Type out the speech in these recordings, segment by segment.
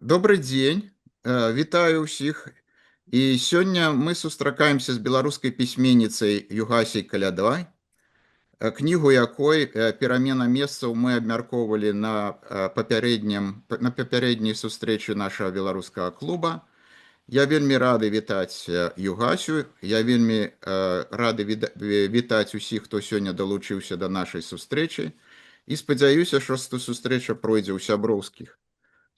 Добрый дзень, вітаю ўсіх. І сёння мы сустракаемся з беларускай пісьменніцай Югасяй Калядой, кнігу якой перамена месцаў мы абмяркоўвалі на папярэдняй сустрэчы нашага беларускага клуба. Я вельмі рады вітаць Югасю, я вельмі рады вітаць усіх, хто сёння далучыўся да нашай сустрэчы, і спадзяюся, што сустрэча пройдзе ў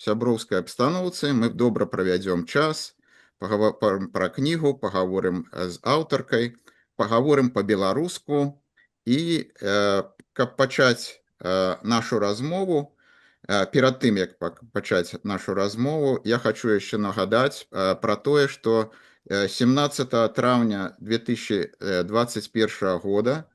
сяброўскай абстаноўцы. Мы добра правядзём час, пра кнігу, пагаворым з аўтаркай, пагаворым па-беларуску і каб пачаць нашу размову, перад тым, як пачаць нашу размову, я хочу яшчэ нагадаць пра тое, што 17 траўня 2021 года,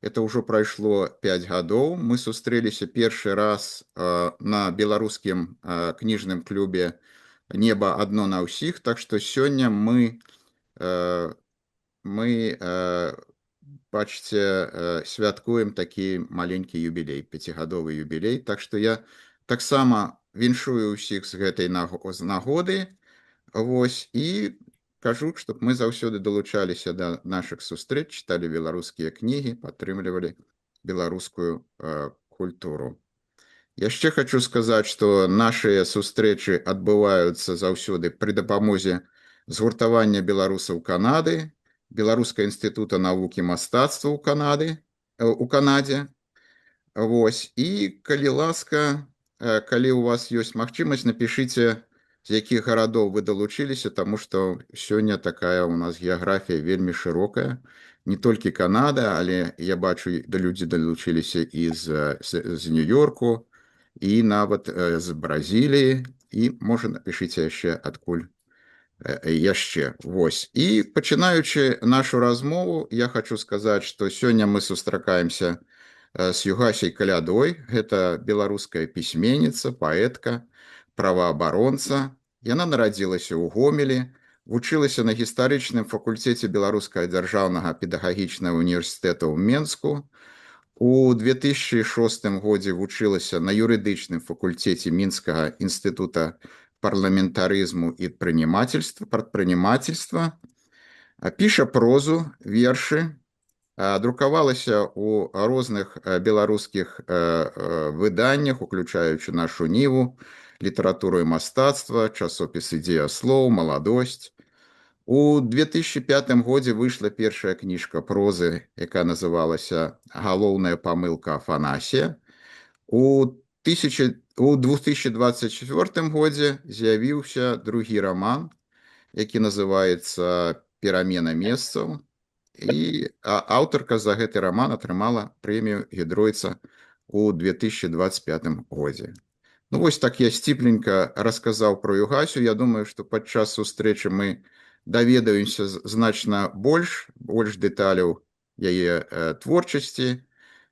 это ўжо прайшло 5 гадоў, мы сустрэліся першы раз на беларускім кніжным клубе «Неба адно на ўсіх», так што сёння мы бачыце, святкуем такі маленькі юбілей, 5гадовы юбілей. Так што я таксама віншую ўсіх з гэтай нагоды. Вось, і кажу, чтоб мы заўсёды далучаліся да нашых сустрэч, чыталі беларускія кнігі, падтрымлівалі беларускую культуру. Яшчэ хочу сказаць, што нашыя сустрэчы адбываюцца заўсёды пры дапамозе згуртавання беларусаў Канады, Беларускага інстытута навукі і мастацтва у Канадзе. Вось, і калі ласка, калі у вас ёсць магчымасць, напішыце, з якіх гарадоў вы далучыліся, таму што сёння такая у нас геаграфія вельмі шырокая. Не толькі Канада, але я бачу, да людзі далучыліся і з Нью-Йорку, і нават з Бразіліі, і, можа, напішыце яшчэ адкуль яшчэ. Вось. І пачынаючы нашу размову, я хочу сказаць, што сёння мы сустракаемся з Югасяй Калядой. Гэта беларуская пісьменніца, паэтка, праваабаронца. Яна нарадзілася ў Гомелі, вучылася на гістарычным факультэце Беларускага дзяржаўнага педагагічнага універсітэта ў Менску. У 2006 годзе вучылася на юрыдычным факультэце Мінскага інстытута парламентарызму і прадпрынімательства. Піша прозу, вершы, друкавалася ў розных беларускіх выданнях, уключаючы нашу Ніву, літаратуру і мастацтва, часопіс «Ідзея слоў», «Маладосць». У 2005 годзе выйшла першая кніжка прозы, якая называлася «Галоўная памылка Афанасія». У 2024 годзе з'явіўся другі раман, які называецца «Перамена месцаў». І аўтарка за гэты раман атрымала прэмію Гідройца у 2025 годзе. Ну вось так я сціпленька расказаў про Югасю. Я думаю, што падчас сустрэчы мы даведаемся значна больш дэталяў яе творчасці,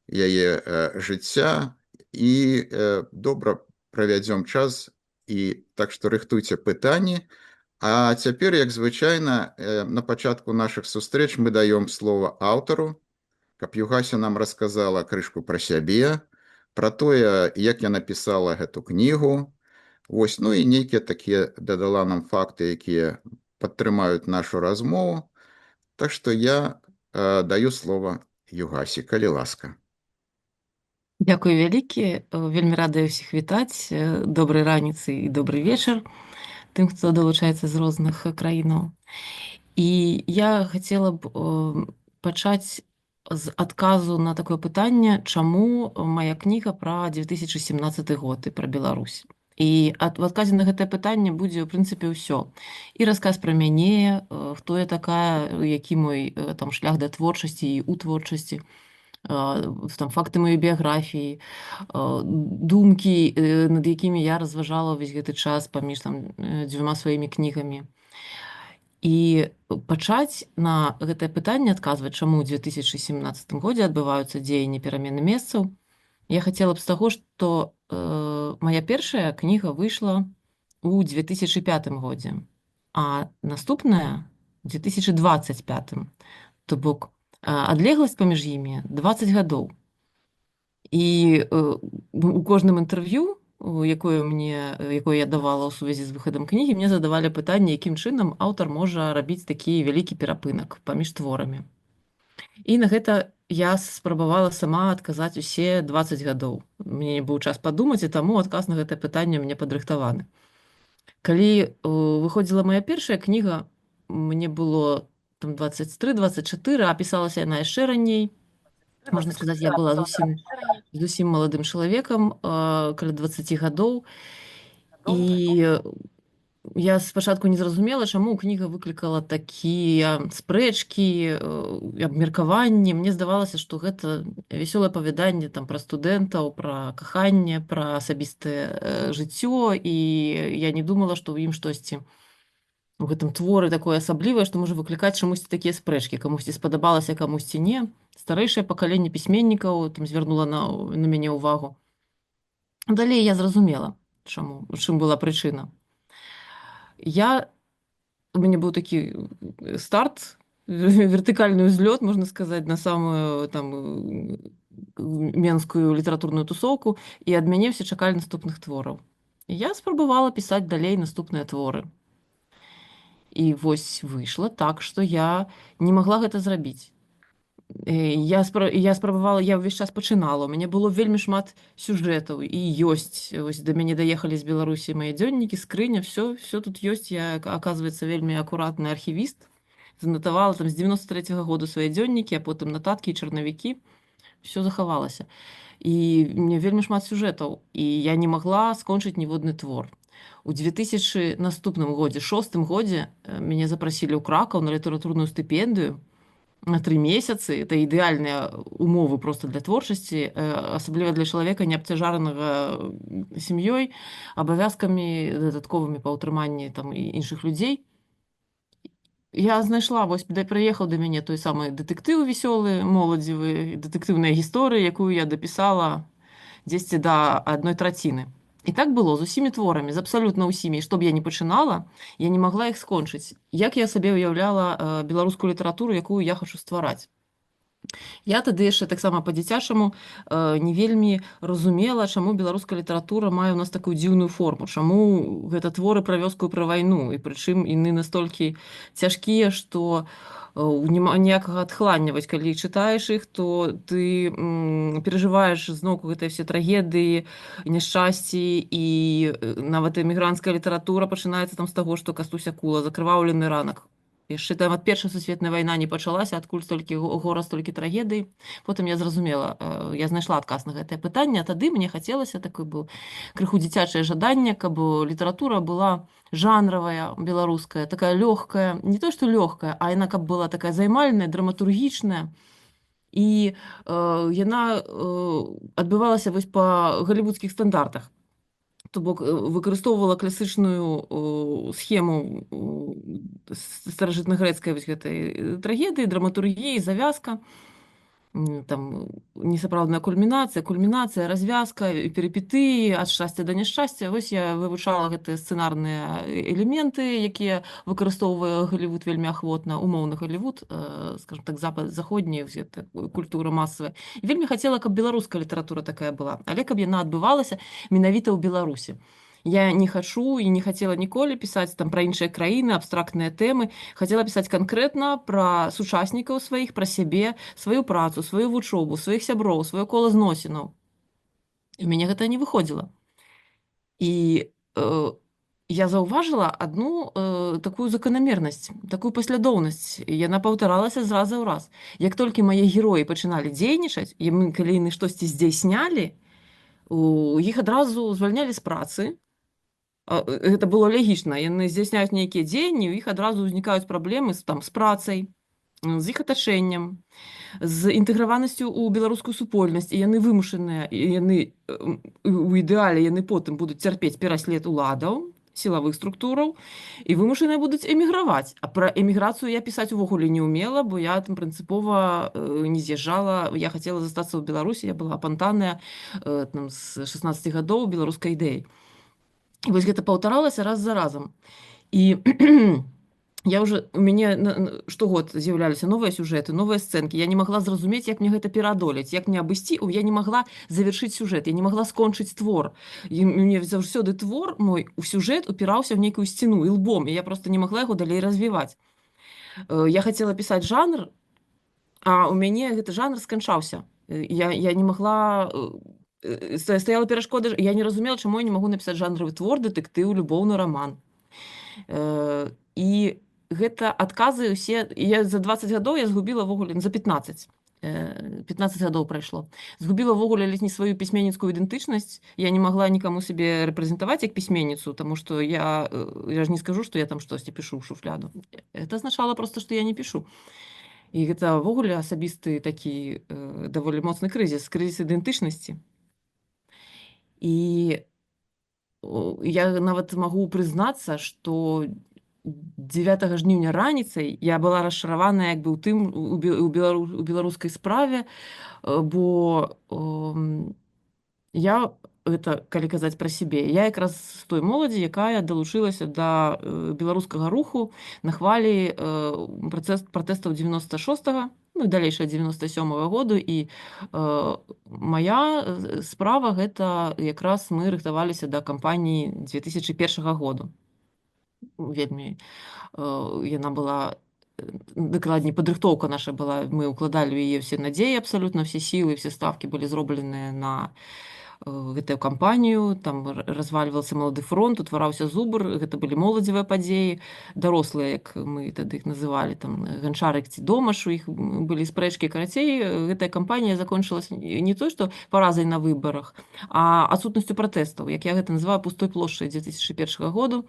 яе жыцця, і добра правядзём час, і так што рыхтуйце пытанні. А цяпер, як звычайна, на пачатку нашых сустрэч мы даём слова аўтару, каб Югася нам расказала крышку пра сябе, пра тое, як яна пісала гэту кнігу. Вось, ну і нейкія такія дадала нам факты, якія падтрымаюць нашу размову. Так што я даю слова Югасі, калі ласка. Дзякуй вялікі, вельмі рада ўсіх вітаць. Добрай раніцы і добрый вечар тым, хто далучаецца з розных краінаў. І я хацела б пачаць з адказу на такое пытанне, чаму мая кніга пра 2017 год і пра Беларусь. І в адказе на гэтае пытанне будзе, ў прынцыпе, ўсё. І расказ пра мяне, хто я такая, які мой там шлях да творчасці і ў творчасці, там факты маёй біяграфіі, думкі, над якімі я разважала ўвесь гэты час паміж там дзвюма сваімі кнігамі. І пачаць на гэтае пытанне адказваць, чаму ў 2017 годзе адбываюцца дзеянні перамены месцаў, я хацела б з таго, што мая першая кніга выйшла ў 2005 годзе, а наступная ў 2025. То бок адлегласць паміж імі 20 гадоў. І у кожным інтэрв'ю якое я давала ў сувязі з выхадам кнігі, мне задавалі пытанне, якім чынам аўтар можа рабіць такі вялікі перапынак паміж творамі. І на гэта я спрабавала сама адказаць усе 20 гадоў. Мне не быў час падумаць, і таму адказ на гэтае пытанне мне падрыхтаваны. Калі выходзіла моя першая кніга, мне было там 23-24, а пісалася яна яшчэ раней. Можна сказаць, я была зусім маладым чалавекам, каля 20 гадоў. І я спачатку не зразумела, чаму кніга выклікала такія спрэчкі, абмеркаванні. Мне здавалася, што гэта вясёлае апавяданне там пра студэнтаў, пра каханне, пра асабістае жыццё, і я не думала, што ў ім штосьці у гэтым творы такое асаблівае, што можа выклікаць чамусьці такія спрэчкі. Камусьці спадабалася, камусьці не. Старэйшае пакаленне пісьменнікаў там звярнула на мяне ўвагу. Далей я зразумела, чаму, у чым была прычына. У мяне быў такі старт, вертыкальны ўзлёт, можна сказаць, на самую там менскую літаратурную тусоўку, і ад мяне ўсе чакалі наступных твораў. І я спрабавала пісаць далей наступныя творы. І вось выйшла так, што я не магла гэта зрабіць. Я спрабавала, я ўвесь час пачынала, у мяне было вельмі шмат сюжэтаў, і ёсць, вось да мяне даехалі з Беларусі мае дзённікі, скрыня, все тут ёсць. Я, аказваецца, вельмі акуратны архівіст, занатавала там з 93-го году свае дзённікі, а потым нататкі і чарнавікі, все захавалася. І мне вельмі шмат сюжэтаў, і я не магла скончыць ніводны твор. У 2000 наступным годзе, 6-м годзе, мяне запрасілі ў Кракаў на літаратурную стыпендыю на 3 месяцы. Это ідэальныя умовы проста для творчасці, асабліва для чалавека, не абцяжаранага сям'ёй, абавязкамі дадатковымі па ўтрыманні там іншых людзей. Я знайшла, вось прыехаў да мяне той самы дэтэктыў весёлы, моладзевы, дэтэктыўная гісторыя, якую я дапісала дзесьці да 1/3. І так было з усімі творамі, з абсалютна ўсімі. І што б я не пачынала, я не магла іх скончыць. Як я сабе ўяўляла беларускую літаратуру, якую я хачу ствараць. Я тады яшчэ таксама па-дзіцячаму не вельмі разумела, чаму беларуская літаратура мае ў нас такую дзіўную форму, чаму гэта творы пра вёску і пра вайну, і прычым яны настолькі цяжкія, што няма ніякага адхлання. Вось калі чытаеш іх, то ты перажываеш зноўку гэтыя все трагедыі, няшчасці, і нават эмігранцкая літаратура пачынаецца там з таго, што Кастусь Акула, закрываўлены ранак. Яшчэ там ад Першая сусветная вайна не пачалася, адкуль столькі гора, столькі трагедый. Потым я зразумела, я знайшла адказ на гэтае пытанне, а тады мне хацелася, такое быў крыху дзіцячае жаданне, каб літаратура была жанравая, беларуская, такая лёгкая, не то што лёгкая, а яна каб была такая займальная, драматургічная. І яна адбывалася вось па галівудскіх стандартах. То бок выкарыстоўвала класычную схему старажытнагрэцкай вось гэтай трагедыі, драматургіі, завязка, там несапраўдная кульмінацыя, развязка, перыпетыі, ад шчасця да няшчасця. Вось я вывучала гэтыя сцэнарныя элементы, якія выкарыстоўвае Галівуд вельмі ахвотна, умоўны Галівуд, скажем так, заходняя культура масавая. І вельмі хацела, каб беларуская літаратура такая была, але каб яна адбывалася менавіта ў Беларусі. Я не хачу і не хацела ніколі пісаць там пра іншыя краіны, абстрактныя тэмы. Хацела пісаць канкрэтна пра сучаснікаў сваіх, пра сябе, сваю працу, сваю вучобу, сваіх сяброў, сваё кола зносінаў. І ў мяне гэта не выходзіла. І я заўважыла адну такую заканамернасць, такую паслядоўнасць. Яна паўтаралася з раза ў раз. Як толькі мае героі пачыналі дзейнічаць, калі яны штосьці здзяйснялі, іх адразу звальнялі з працы. Гэта было лагічна. Яны здзяйсняюць нейкія дзеянні, у іх адразу ўзнікаюць праблемы з працай, з іх атачэннем, з інтэграванасцю ў беларускую супольнасць. І яны вымушаныя, у ідэале яны потым будуць цярпець пераслед уладаў, сілавых структураў, і вымушаныя будуць эміграваць. А пра эміграцыю я пісаць увогуле не ўмела, бо я там прынцыпова не з'язджала. Я хацела застацца ў Беларусі, я была апантаная з 16 гадоў беларускай ідэяй. І вось гэта паўтаралася раз за разам. І я уже у мяне штогод з'яўляліся новыя сюжэты, новыя сцэнкі. Я не магла зразумець, як мне гэта пераадолець, як мне абысці, я не магла завяршыць сюжэт, я не магла скончыць твор. І мне заўсёды твор мой у сюжэт упіраўся ў нейкую сцяну ілбом, і я просто не магла яго далей развіваць. Я хацела пісаць жанр, а у мяне гэты жанр сканчаўся. Я не магла стаяла перашкода, я не разумела, чаму я не магу напісаць жанравы твор, дэтэктыў, любоўны раман. І гэта адказы ўсе, я за 20 гадоў я згубіла ўвогуле за 15 гадоў прайшло, згубіла ўвогуле ледзь не сваю пісьменніцкую ідэнтычнасць. Я не магла нікаму сябе рэпрэзентаваць як пісьменніцу, таму што я ж не скажу, што я там штосьці пішу ў шуфляду. Это азначала проста, што я не пішу. І гэта ўвогуле асабісты такі даволі моцны крызіс ідэнтычнасці. І я нават магу прызнацца, што 9 жніўня раніцай я была расчараваная як бы ў тым у беларускай справе, бо я гэта, калі казаць пра сябе, я якраз з той моладзі, якая далучылася да беларускага руху на хвалі пратэстаў 96-го, ну і далейшая 97-го году, і мая справа гэта якраз мы рыхтаваліся да кампаніі 2001 году. Вельмі яна была, дакладней, падрыхтоўка наша была, мы ўкладалі ў яе ўсе надзеі, абсалютна ўсе сілы, ўсе ставкі былі зробленыя на гэтую кампанію, там развальваўся малады фронт, утвараўся зубр, гэта былі моладзевыя падзеі, дарослыя, як мы тады іх называлі, там ганчарык ці домаш, у іх былі спрэчкі. Карацей, гэтая кампанія закончылася не той, што паразай на выбарах, а адсутнасцю пратэстаў, як я гэта называю, пустой плошчай 2001 году.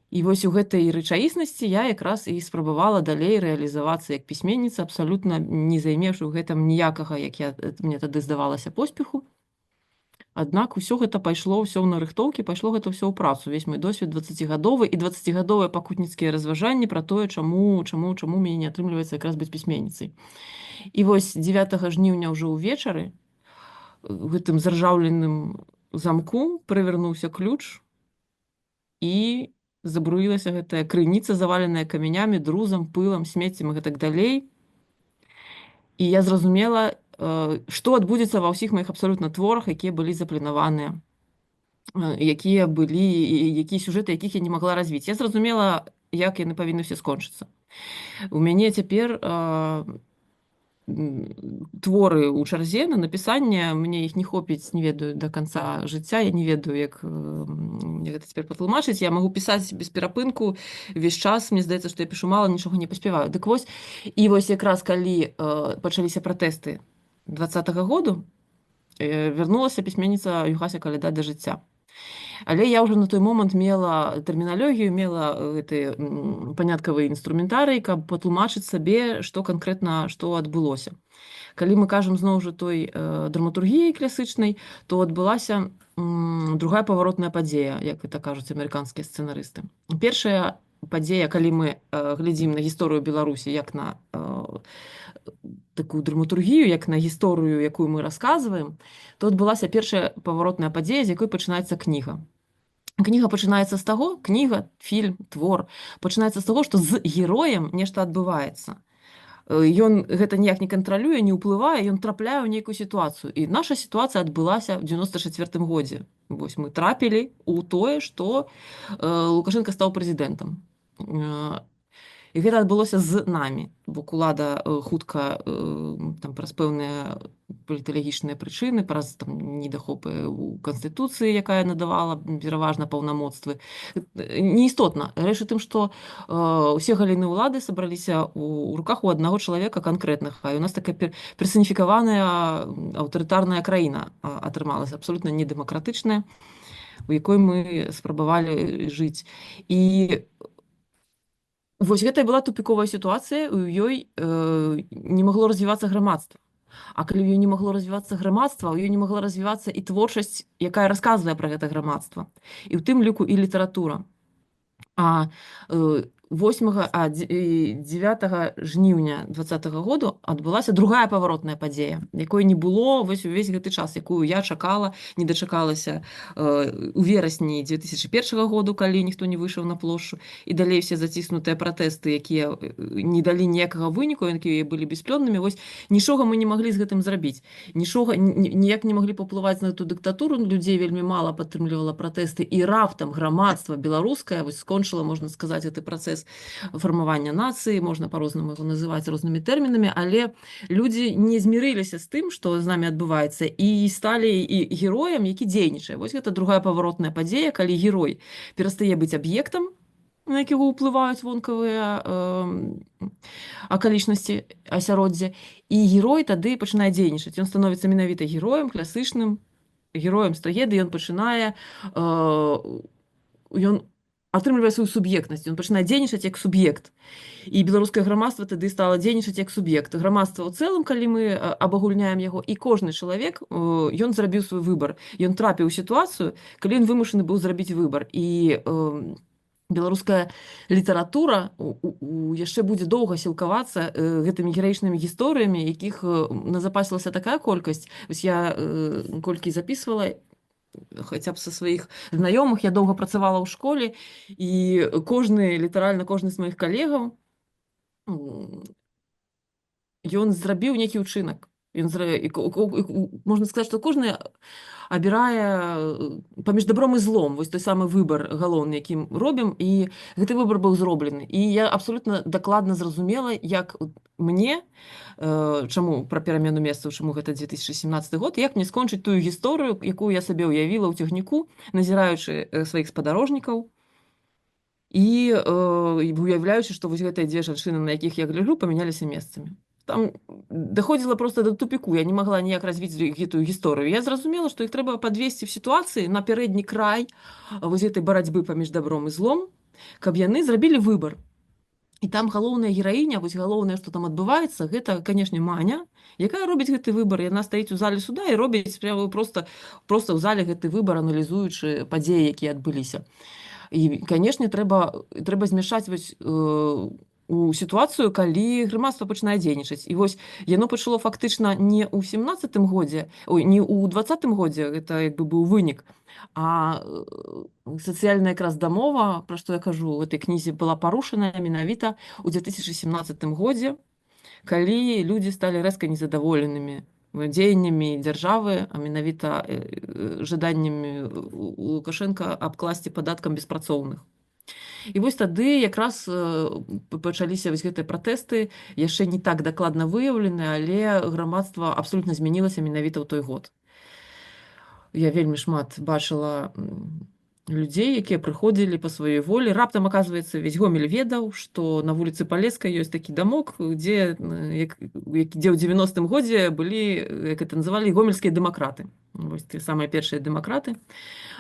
І вось у гэтай рэчаіснасці я якраз і спрабавала далей рэалізавацца як пісьменніца, абсалютна не займеўшы ў гэтым ніякага, мне тады здавалася, поспеху. Аднак усё гэта пайшло ўсё ў нарыхтоўкі, пайшло гэта ўсё ў працу. Увесь мой досвед 20гадовы і 20гадовыя пакутніцкія разважанні пра тое, чаму мяне не атрымліваецца якраз быць пісьменніцай. І вось 9 жніўня ўжо ўвечары гэтым заржаўленым замку прывярнуўся ключ, і забруілася гэтая крыніца, заваленая камянямі, друзам, пылам, смеццем і гэтак далей. І я зразумела, што адбудзецца ва ўсіх маіх абсалютна творах, якія былі запланаваныя, якія сюжэты, якіх я не магла развіць. Я зразумела, як яны павінны ўсе скончыцца. У мяне цяпер творы ў чарзе на напісанне, мне іх не хопіць, не ведаю, да канца жыцця, я не ведаю, як гэта цяпер патлумачыць. Я магу пісаць без перапынку увесь час, мне здаецца, што я пішу мала, нічога не паспяваю. Дык вось, і вось якраз калі пачаліся пратэсты 20-го году, вярнулася пісьменніца Юхася Каляда да жыцця. Але я ўжо на той момант мела тэрміналогію, мела гэты паняткавы інструментарый, каб патлумачыць сабе, што канкрэтна, што адбылося. Калі мы кажам зноў жа той драматургіяй класычнай, то адбылася другая паваротная падзея, як гэта кажуць амерыканскія сцэнарысты. Першая падзея, калі мы глядзім на гісторыю Беларусі як на такую драматургію, як на гісторыю, якую мы расказваем, то адбылася першая паваротная падзея, з якой пачынаецца кніга. Кніга пачынаецца з таго, кніга, фільм, твор, пачынаецца з таго, што з героем нешта адбываецца. Ён гэта ніяк не кантралюе, не ўплывае, ён трапляе ў нейкую сітуацыю. І наша сітуацыя адбылася ў 94 годзе. Вось мы трапілі ў тое, што Лукашенко стаў прэзідэнтам. І гэта адбылося з намі, бо улада хутка праз пэўныя паліталагічныя прычыны, праз недахопы ў Канстытуцыі, якая надавала пераважна паўнамоцтвы. Неістотна. Рэч у тым, што ўсе галіны ўлады сабраліся ў руках у аднаго чалавека канкрэтнага. І у нас такая персаніфікаваная аўтарытарная краіна атрымалася, абсалютна недэмакратычная, у якой мы спрабавалі жыць. І вось гэта і была тупіковая сітуацыя, у ёй не магло развівацца грамадства. А калі ў ёй не магло развівацца грамадства, у ёй не магла развівацца і творчасць, якая расказвае пра гэта грамадства. І ў тым ліку і літаратура. А 9 жніўня 2020 году адбылася другая паваротная падзея, якой не было увесь гэты час, якую я чакала, не дачакалася у верасні 2001 году, калі ніхто не выйшаў на плошчу, і далей все заціснутыя пратэсты, якія не далі ніякага выніку, якія былі бесплённымі. Вось нічога мы не маглі з гэтым зрабіць. Нічога ніяк не маглі паўплываць на эту дыктатуру, людзей вельмі мала падтрымлівала пратэсты, і раптам грамадства беларускае вось скончыла, можна сказаць, гэты працэс фармавання нацыі, можна па-рознаму яго называць рознымі тэрмінамі, але людзі не змірыліся з тым, што з намі адбываецца, і сталі і героем, які дзейнічае. Вось гэта другая паваротная падзея, калі герой перастае быць аб'ектам, на якога ўплываюць вонкавыя акалічнасці асяроддзя, і герой тады пачынае дзейнічаць. Ён становіцца менавіта героем, класычным героем стагеды, ён пачынае ён атрымлівае сваю суб'ектнасць, ён пачынае дзейнічаць як суб'ект. І беларускае грамадства тады стала дзейнічаць як суб'ект. Грамадства ў цэлым, калі мы абагульняем яго, і кожны чалавек, ён зрабіў свой выбар. Ён трапіў у сітуацыю, калі ён вымушаны быў зрабіць выбар. І беларуская літаратура яшчэ будзе доўга сілкавацца гэтымі гераічнымі гісторыямі, якіх назапасілася такая колькасць. Вось я колькі запісвала, хаця б са сваіх знаёмых, я доўга працавала ў школе, і літаральна кожны з маіх калегаў, ён зрабіў нейкі ўчынак. Можна сказаць, што кожны абірае паміж добром і злом, вось той самы выбар галоўны, які мы робім, і гэты выбар быў зроблены. І я абсолютна дакладна зразумела, як мне, чаму пра перамену месцаў, чаму гэта 2017 год, як мне скончыць тую гісторыю, якую я сабе ўявіла ў цягніку, назіраючы сваіх спадарожнікаў, і уяўляючы, што вось гэтыя дзве жанчыны, на якіх я гляджу, памяняліся месцамі. Там даходзіла проста да тупіку, я не магла ніяк развіць гэтую гісторыю. Я зразумела, што іх трэба падвесці в сітуацыі на пярэдні край вось гэтай барацьбы паміж добром і злом, каб яны зрабілі выбар. І там галоўная гераіня, вось галоўнае, што там адбываецца, гэта, канешне, Маня, якая робіць гэты выбар. Яна стаіць у зале суда і робіць проста ў зале гэты выбар, аналізуючы падзеі, якія адбыліся. І, канешне, трэба змяшаць вось у сітуацыю, калі грамадства пачынае дзейнічаць. І вось яно пачало фактычна не ў 17-м годзе, не ў 20-м годзе, гэта як бы быў вынік, а сацыяльная якраз дамова, пра што я кажу, у гэтай кнізе была парушаная менавіта ў 2017 годзе, калі людзі сталі рэзка незадаволенымі дзеяннямі дзяржавы, а менавіта жаданнямі Лукашенка абкласці падаткам беспрацоўных. І вось тады якраз пачаліся вось гэтыя пратэсты, яшчэ не так дакладна выяўлены, але грамадства абсолютна змянілася менавіта ў той год. Я вельмі шмат бачыла людзей, якія прыходзілі па сваёй волі. Раптам, аказваецца, весь Гомель ведаў, што на вуліцы Палескай ёсць такі дамок, дзе ў 90-м годзе былі, як это называлі, гомельскія дэмакраты. Вось тыя самыя першыя дэмакраты.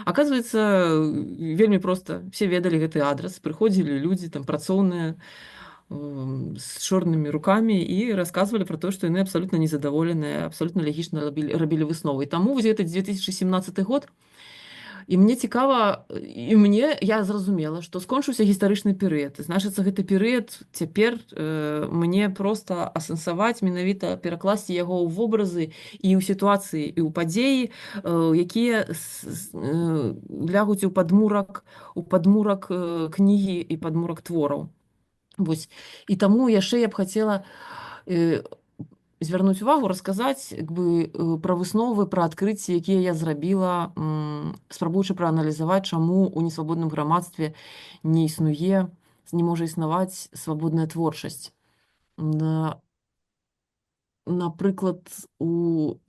Аказваецца, вельмі проста, все ведалі гэты адрас, прыходзілі людзі, там, працоўныя, з чорнымі рукамі і расказвалі пра тое, што яны абсалютна незадаволеныя, абсалютна лагічна рабілі высновы. І таму вось гэты 2017 год, і мне цікава, я зразумела, што скончыўся гістарычны перыяд. Значыцца, гэты перыяд цяпер мне проста асэнсаваць, менавіта перакласці яго ў вобразы і ў сітуацыі, і ў падзеі, якія лягуць у падмурак кнігі і падмурак твораў. Вось. І таму яшчэ я б хацела звярнуць увагу, расказаць пра высновы, пра адкрыцці, якія я зрабіла, спрабуючы прааналізаваць, чаму ў несвабодным грамадстве не можа існаваць свабодная творчасць. Напрыклад, у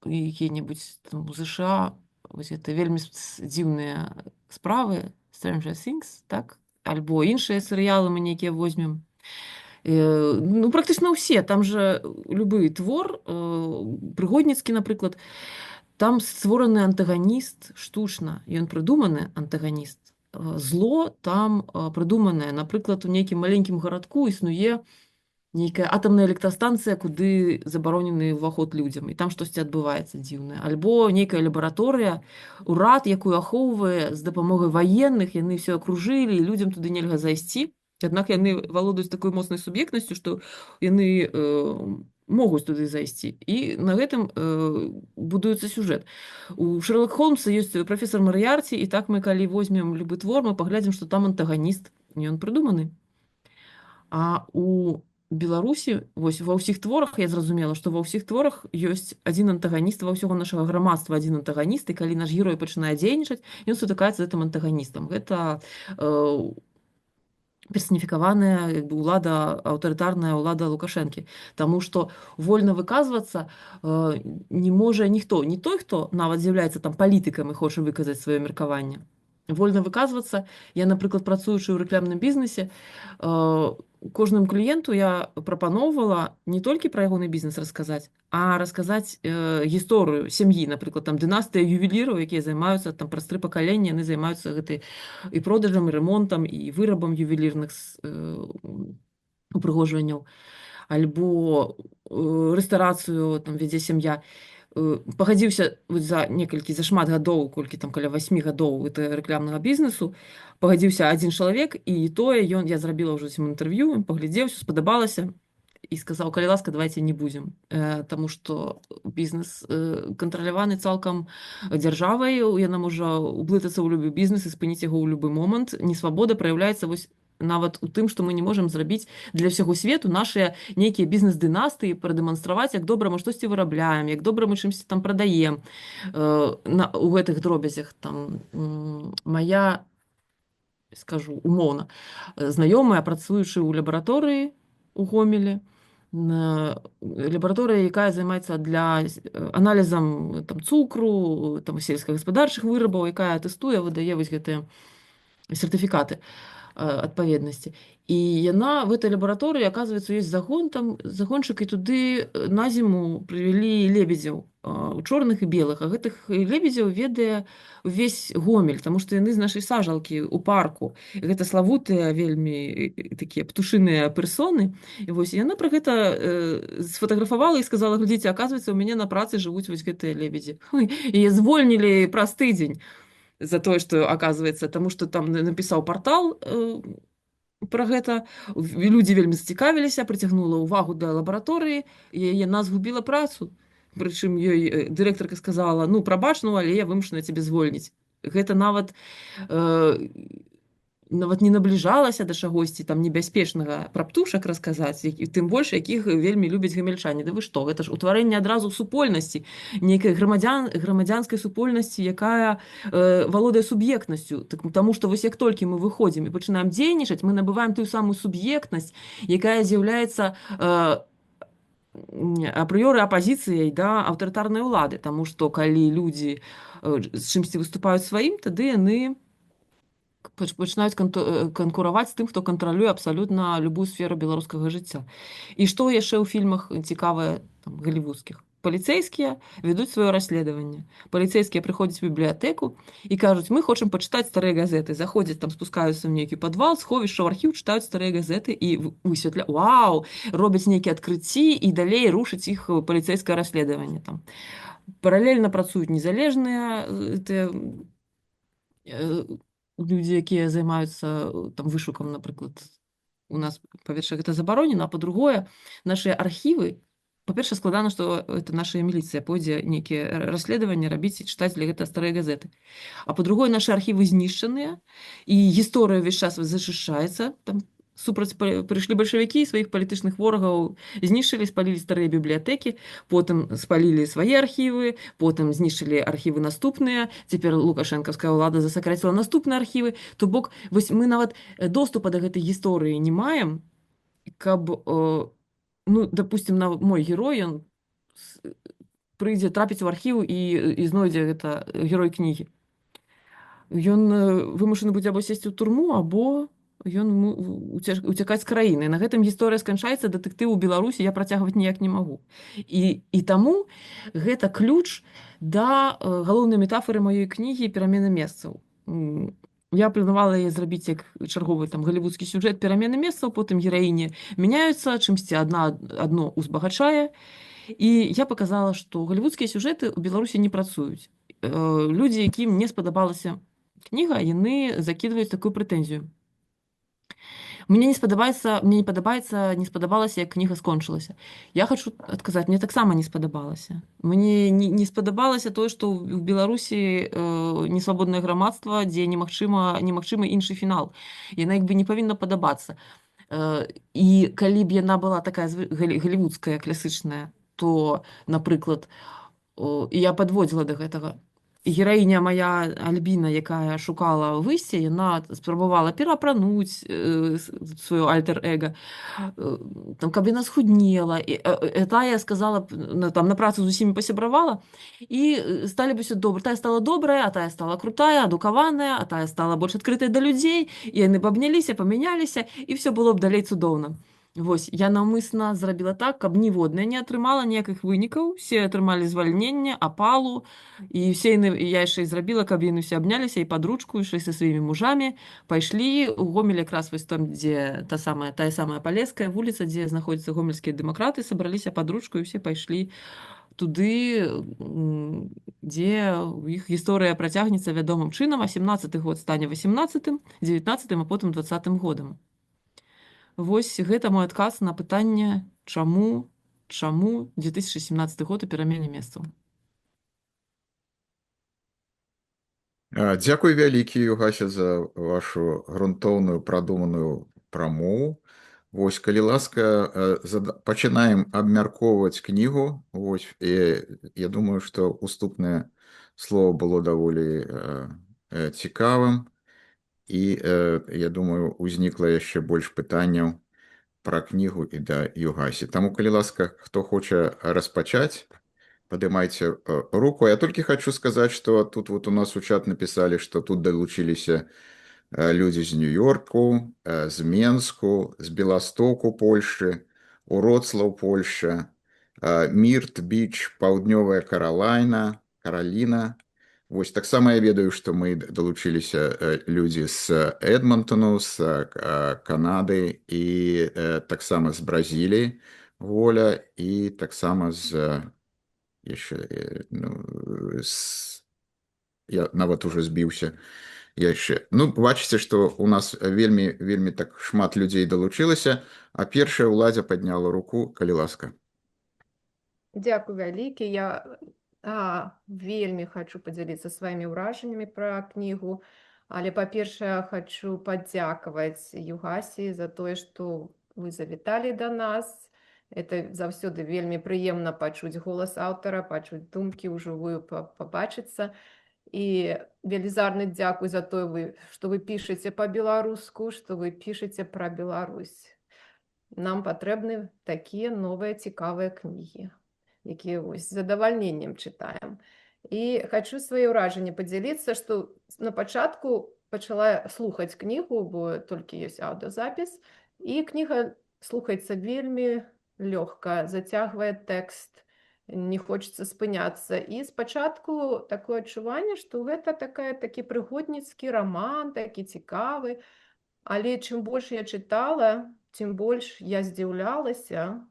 якія-небудзь у ЗША вось гэта вельмі дзіўныя справы, Stranger Things, так? Альбо іншыя серыялы мы нейкія возьмем. Практычна ўсе, там жа любы твор, прыгодніцкі, напрыклад, там створаны антаганіст штучна, ён прыдуманы антаганіст. Зло там прыдуманае, напрыклад, у нейкім маленькім гарадку існуе нейкая атамная электрастанцыя, куды забаронены ўваход людзям, і там штосьці адбываецца дзіўнае. Альбо нейкая лабараторыя, урад, якую ахоўвае з дапамогай ваенных, яны ўсё акружылі, і людзям туды нельга зайсці. Аднак яны валодаюць такой моцнай суб'ектнасцю, што яны могуць туды зайсці. І на гэтым будуецца сюжэт. У Шерлок Холмса ёсць прафесор Марыярці, і так мы, калі возьмем любы твор, мы паглядзім, што там антаганіст, ён прыдуманы. А у Беларусі вось ва ўсіх творах я зразумела, што ва ўсіх творах ёсць адзін антаганіст, ва ўсяго нашага грамадства адзін антаганіст, і калі наш герой пачынае дзейнічаць, ён сутыкаецца з гэтым антаганістам. Гэта персаніфікаваная ўлада, аўтарытарная ўлада Лукашэнкі. Таму што вольна выказвацца не можа ніхто, не той, хто нават з'яўляецца там палітыкам і хоча выказаць сваё меркаванне. Вольна выказвацца, я, напрыклад, працуючы ў рэкламным бізнесе, кожнаму кліенту я прапаноўвала не толькі пра ягоны бізнес расказаць, а расказаць гісторыю сям'і, напрыклад, там дынастыя ювеліраў, якія займаюцца там праз 3 пакалення, яны займаюцца гэтай і продажам, і рамонтам, і вырабам ювелірных упрыгожванняў, альбо рэстарацыю там вядзе сям'я. Пагадзіўся за шмат гадоў, колькі там каля 8 гадоў гэта рэкламнага бізнесу, пагадзіўся адзін чалавек, і тое я зрабіла ўжо ім інтэрв'ю, паглядзеў, спадабалася і сказаў: калі ласка, давайте не будзем, таму што бізнес кантраляваны цалкам дзяржавай, яна можа ўблытацца ў любы бізнес і спыніць яго ў любы момант. Несвабода праяўляецца вось нават у тым, што мы не можам зрабіць для ўсяго свету нашыя нейкія бізнес-дынастыі, прадэманстраваць, як добра мы штосьці вырабляем, як добра мы чымсьці там прадаем у гэтых дробязях. Там моя, скажу умоўна, знаёмая, працуючы ў лабараторыі у Гомелі, лабараторыя, якая займаецца для аналізам там цукру, там сельскагаспадарчых вырабаў, якая тэстуе, выдае вось гэтыя сертыфікаты адпаведнасці. І яна в этой лабараторыі, аказваецца, ёсць загон, там загончык, і туды на зіму прывялі лебедзяў, чорных і белых. А гэтых лебедзяў ведае увесь Гомель, таму што яны з нашай сажалкі ў парку. Гэта славутыя вельмі такія птушыныя персоны. І вось яна пра гэта сфотаграфавала і сказала: глядзіце, аказваецца, у мяне на працы жывуць вось гэтыя лебедзі. Яе звольнілі праз тыдзень за тое, што аказваецца, таму што там напісаў партал пра гэта. Людзі вельмі зацікавіліся, прыцягнула ўвагу да лабараторыі, і яна згубіла працу. Прычым ёй дырэктарка сказала: ну, прабач, ну, але я вымушана цябе звольніць. Гэта нават не набліжалася да чагосьці там небяспечнага пра птушак расказаць, тым больш якіх вельмі любяць гамельчане. Да вы што, гэта ж утварэнне адразу супольнасці, нейкай грамадзянскай супольнасці, якая валодае суб'ектнасцю. Таму што вось як толькі мы выходзім і пачынаем дзейнічаць, мы набываем тую самую суб'ектнасць, якая з'яўляецца апрыёры апазіцыяй да аўтарытарнай улады. Таму што калі людзі з чымсьці выступаюць сваім, тады яны пачынаюць канкураваць з тым, хто кантралюе абсалютна любую сферу беларускага жыцця. І што яшчэ ў фільмах цікавае галівудскіх? Паліцэйскія вядуць сваё расследаванне. Паліцэйскія прыходзяць у бібліятэку і кажуць: мы хочам пачытаць старыя газеты. Заходзяць, там спускаюцца ў нейкі падвал, сховішча, ў архіў, чытаюць старыя газеты і высветляюць, вау, робяць нейкія адкрыцці, і далей рушыць іх паліцэйскае расследаванне. Там паралельна працуюць незалежныя людзі, якія займаюцца там вышукам, напрыклад. У нас, па-першае, гэта забаронена, а па-другое, нашыя архівы, па-першае, складана, што это наша міліцыя пойдзе нейкія расследаванні рабіць і чытаць для гэта старыя газеты. А па-другое, нашы архівы знішчаныя, і гісторыя ўвесь час зачышчаецца. Там супраць прыйшлі бальшавікі, сваіх палітычных ворагаў знішчылі, спалілі старыя бібліятэкі, потым спалілі свае архівы, потым знішчылі архівы наступныя. Цяпер лукашэнкаўская ўлада засакрэціла наступныя архівы. То бок, вось мы нават доступа да гэтай гісторыі не маем, каб, ну, допустим, мой герой, ён прыйдзе, трапіць у архіў і знойдзе гэта герой кнігі. Ён вымушаны будзе або сесці ў турму, або ён уцякаць з краіны. На гэтым гісторыя сканчаецца, дэтэктыў у Беларусі я працягваць ніяк не магу. І таму гэта ключ да галоўнай метафары маёй кнігі «Перамена месцаў». Я планавала яе зрабіць як чарговы там галівудскі сюжэт перамены месцаў, потым гераіні мяняюцца, чымсьці адно узбагачае. І я паказала, што галівудскія сюжэты ў Беларусі не працуюць. Людзі, якім не спадабалася кніга, яны закідваюць такую прэтэнзію. Мне не спадабалася, як кніга скончылася. Я хочу адказаць, мне таксама не спадабалася. Мне не спадабалася тое, што ў Беларусі несвабоднае грамадства, дзе немагчымы іншы фінал. Яна як бы не павінна падабацца. І калі б яна была такая галівудская, класычная, то, напрыклад, і я падводзіла да гэтага. Гераіня моя Альбіна, якая шукала выйсце, яна спрабавала пераапрануць сваё альтер-эго, там, каб яна схуднела. Тая сказала, там, на працу з усімі пасябравала, і сталі бы ўсё добра. Тая стала добрая, а тая стала крутая, адукаваная, а тая стала больш адкрытай да людзей, і яны б абняліся, памяняліся, і ўсё было б далей цудоўна. Вось, я наўмысна зрабіла так, каб ніводная не атрымала ніякіх вынікаў, все атрымалі звальненне, апалу, і все яны, я яшчэ і зрабіла, каб яны ўсе абняліся і пад ручку ішлі са сваімі мужамі, пайшлі ў Гомель якраз вось там, дзе тая самая Палеская вуліца, дзе знаходзяцца гомельскія дэмакраты, сабраліся пад ручку і ўсе пайшлі туды, дзе іх гісторыя працягнецца вядомым чынам, 17-й год стане 18-м, 19-м, а потым 20-м годам. Вось гэта мой адказ на пытанне, чаму 2017 год у перамене месцаў. Дзякуй вялікі, Югася, за вашу грунтоўную прадуманую прамову. Вось, калі ласка, пачынаем абмяркоўваць кнігу. Вось, я думаю, што уступнае слово было даволі цікавым. І, я думаю, узнікла яшчэ больш пытанняў пра кнігу і да Югасі. Таму, калі ласка, хто хоча распачаць, падымайце руку. Я толькі хочу сказаць, што тут вот у нас у чат напісалі, што тут далучыліся людзі з Нью-Йорку, з Менску, з Беластоку, Польшчы, Уроцлаў, Польшча, Мірт, Біч, Паўднёвая Караліна. Вось, таксама я ведаю, што мы далучыліся людзі з Эдмонтону, з Канады і таксама з Бразіліі, Воля, і таксама з яшчэ, я нават уже збіўся яшчэ. Бачыце, што у нас вельмі так шмат людзей далучылася, а першая ўладзя падняла руку, калі ласка. Дзякуй вялікі. Я вельмі хочу падзяліцца сваімі ўражаннямі пра кнігу, але, па-першае, хочу падзякаваць Югасі за тое, што вы завіталі да нас. Это заўсёды вельмі прыемна пачуць голас аўтара, пачуць думкі ўжывую, пабачыцца. І велізарны дзякуй за тое, што вы пішаце па-беларуску, што вы пішаце пра Беларусь. Нам патрэбны такія новыя цікавыя кнігі, якія з задавальненнем чытаем. І хочу свае ўражанні падзяліцца, што на пачатку пачала слухаць кнігу, бо толькі ёсць аўдыёзапіс, і кніга слухаецца вельмі лёгка, зацягвае тэкст, не хочацца спыняцца. І спачатку такое адчуванне, што гэта такі прыгодніцкі раман, такі цікавы. Але чым больш я чытала, тым больш я здзіўлялася,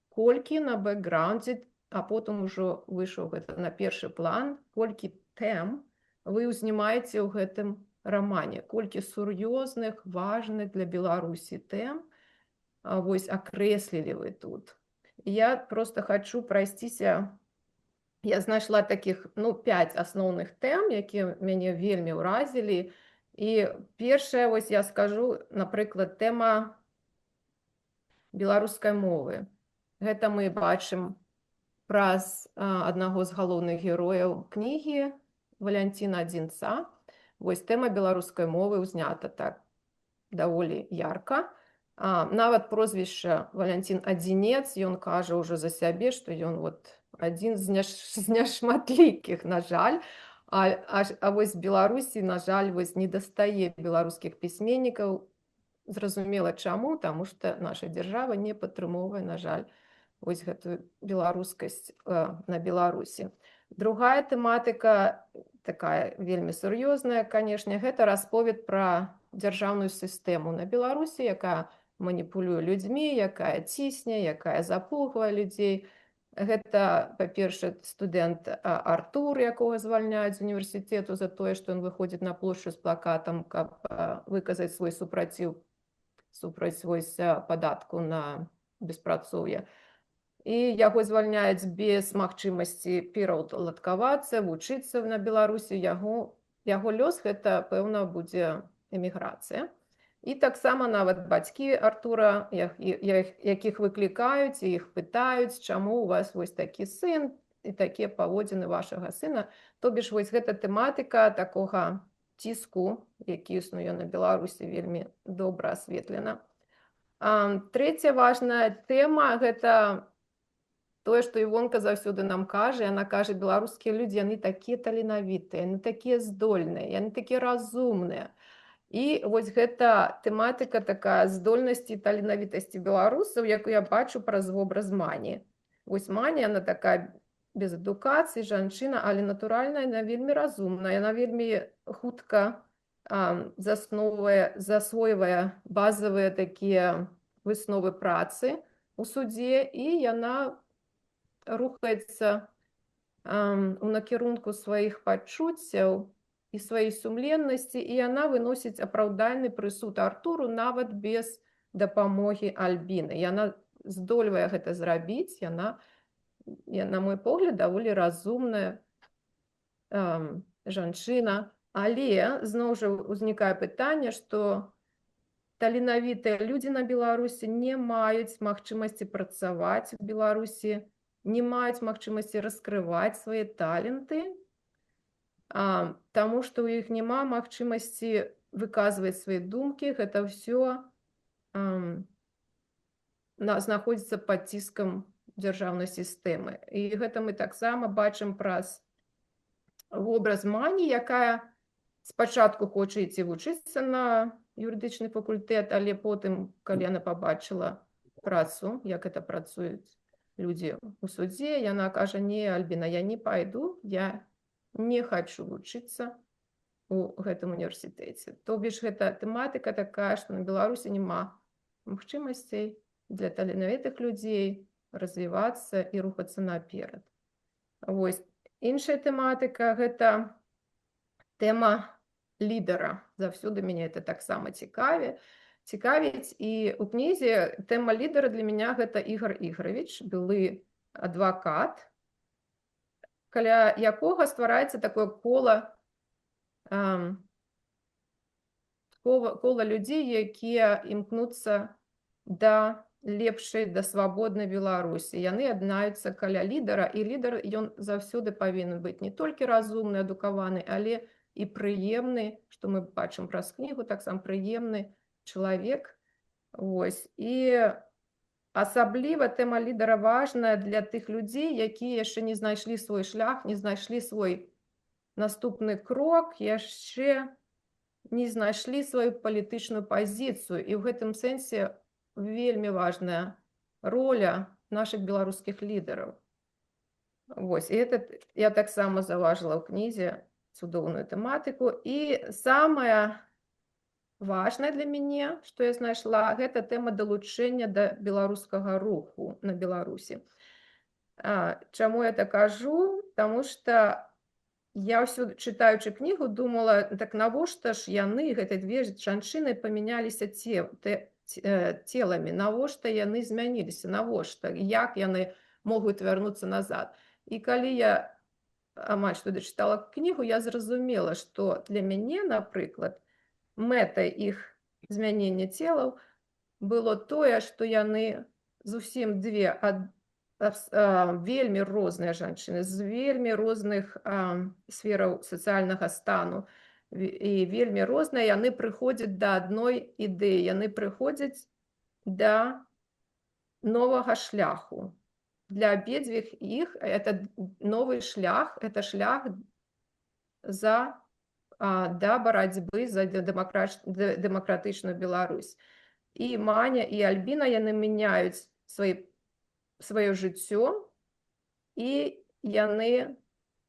колькі на бэкграўндзе, а потым ужо выйшаў гэта на першы план, колькі тэм вы ўзнімаеце ў гэтым рамане, колькі сур'ёзных, важных для Беларусі тэм вось акрэслілі вы тут. Я просто хочу прайсціся, я знайшла такіх 5 асноўных тэм, якія мяне вельмі ўразілі. І першае, вось я скажу, напрыклад, тэма беларускай мовы. Гэта мы бачым праз аднаго з галоўных герояў кнігі Валянціна Адзінца. Вось тэма беларускай мовы ўзнята так даволі ярка. Нават прозвішча Валянцін Адзінец, ён кажа ўжо за сябе, што ён адзін з няшматлікіх, на жаль. А вось Беларусі, на жаль, не дастае беларускіх пісьменнікаў. Зразумела чаму, таму што наша дзяржава не падтрымоўвае, на жаль, вось гэтую беларускасць на Беларусі. Другая тэматыка такая вельмі сур'ёзная, канешне, гэта расповед пра дзяржаўную сістэму на Беларусі, якая маніпулюе людзьмі, якая цісне, якая запугвае людзей. Гэта, па-першае, студэнт Артур, якога звальняюць з універсітэту за тое, што ён выходзіць на плошчу з плакатам, каб выказаць свой супраціў супраць вось падатку на беспрацоўе. І яго звальняюць без магчымасці пераўладкавацца, вучыцца на Беларусі. Яго лёс гэта, пэўна, будзе эміграцыя. І таксама нават бацькі Артура, якіх выклікаюць і іх пытаюць, чаму у вас вось такі сын і такія паводзіны вашага сына. То бишь, вось гэта тэматыка такога ціску, які існуе на Беларусі, вельмі добра асветлена. Трэцяя важная тэма – гэта тое, што Івонка заўсёды нам кажа. Яна кажа, беларускія людзі, яны такія таленавітыя, яны такія здольныя, яны такія разумныя. І вось гэта тэматыка такая здольнасці і таленавітасці беларусаў, якую я бачу праз вобраз Мані. Вось Маня, яна такая без адукацыі, жанчына, але натуральна яна вельмі разумная, яна вельмі хутка засвойвае базавыя такія высновы працы у судзе, і яна рухаецца у накірунку сваіх пачуццяў і сваёй сумленнасці, і яна выносіць апраўдальны прысуд Артуру нават без дапамогі Альбіны. Яна здольвае гэта зрабіць, яна, на мой погляд, даволі разумная жанчына. Але, зноў жа, узнікае пытанне, што таленавітыя людзі на Беларусі не маюць магчымасці працаваць у Беларусі, не маюць магчымасці раскрываць свае таленты, таму што ў іх няма магчымасці выказваць свае думкі. Гэта ўсё знаходзіцца пад ціскам дзяржаўнай сістэмы. І гэта мы таксама бачым праз вобраз Мані, якая спачатку хоча ісці вучыцца на юрыдычны факультэт, але потым, калі яна пабачыла працу, як гэта працуюць людзі у судзе, яна кажа: не, Альбіна, я не пайду, я не хочу вучыцца у гэтым універсітэце. То бишь, гэта тэматыка такая, што на Беларусі няма магчымасцей для таленавітых людзей развівацца і рухацца наперад. Вось. Іншая тэматыка – гэта тэма лідара. Заўсёды мяне это таксама цікавіць. І ў кнізе тэма лідара для мяне гэта Ігор Ігорович, былы адвакат, каля якога ствараецца такое кола людзей, якія імкнуцца да лепшай, да свабоднай Беларусі. Яны аднаюцца каля лідара, і лідар, ён заўсёды павінен быць не толькі разумны, адукаваны, але і прыемны, што мы бачым праз кнігу, таксама прыемны чалавек. Вось. І асабліва тэма лідара важная для тых людзей, якія яшчэ не знайшлі свой шлях, не знайшлі свой наступны крок, яшчэ не знайшлі сваю палітычную пазіцыю. І ў гэтым сэнсе вельмі важная роля нашых беларускіх лідараў. Вось. І гэта я таксама заўважыла ў кнізе цудоўную тэматыку. І самае важнае для мяне, што я знайшла, гэта тэма далучэння да беларускага руху на Беларусі. Чаму я так кажу? Таму што я ўсё, чытаючы кнігу, думала, так навошта ж яны, гэта две жанчыны, памяняліся целамі, навошта яны змяніліся, навошта, як яны могуць вярнуцца назад. І калі я амаль што дачытала кнігу, я зразумела, што для мяне, напрыклад, мэтай іх змянення целаў было тое, што яны зусім две вельмі розныя жанчыны, з вельмі розных сфераў сацыяльнага стану, і вельмі розныя, яны прыходзяць да адной ідэі, яны прыходзяць да новага шляху. Для абедзвюх іх это новы шлях, это шлях да барацьбы за дэмакратычную Беларусь. І Маня, і Альбіна, яны мяняюць сваё жыццё, і яны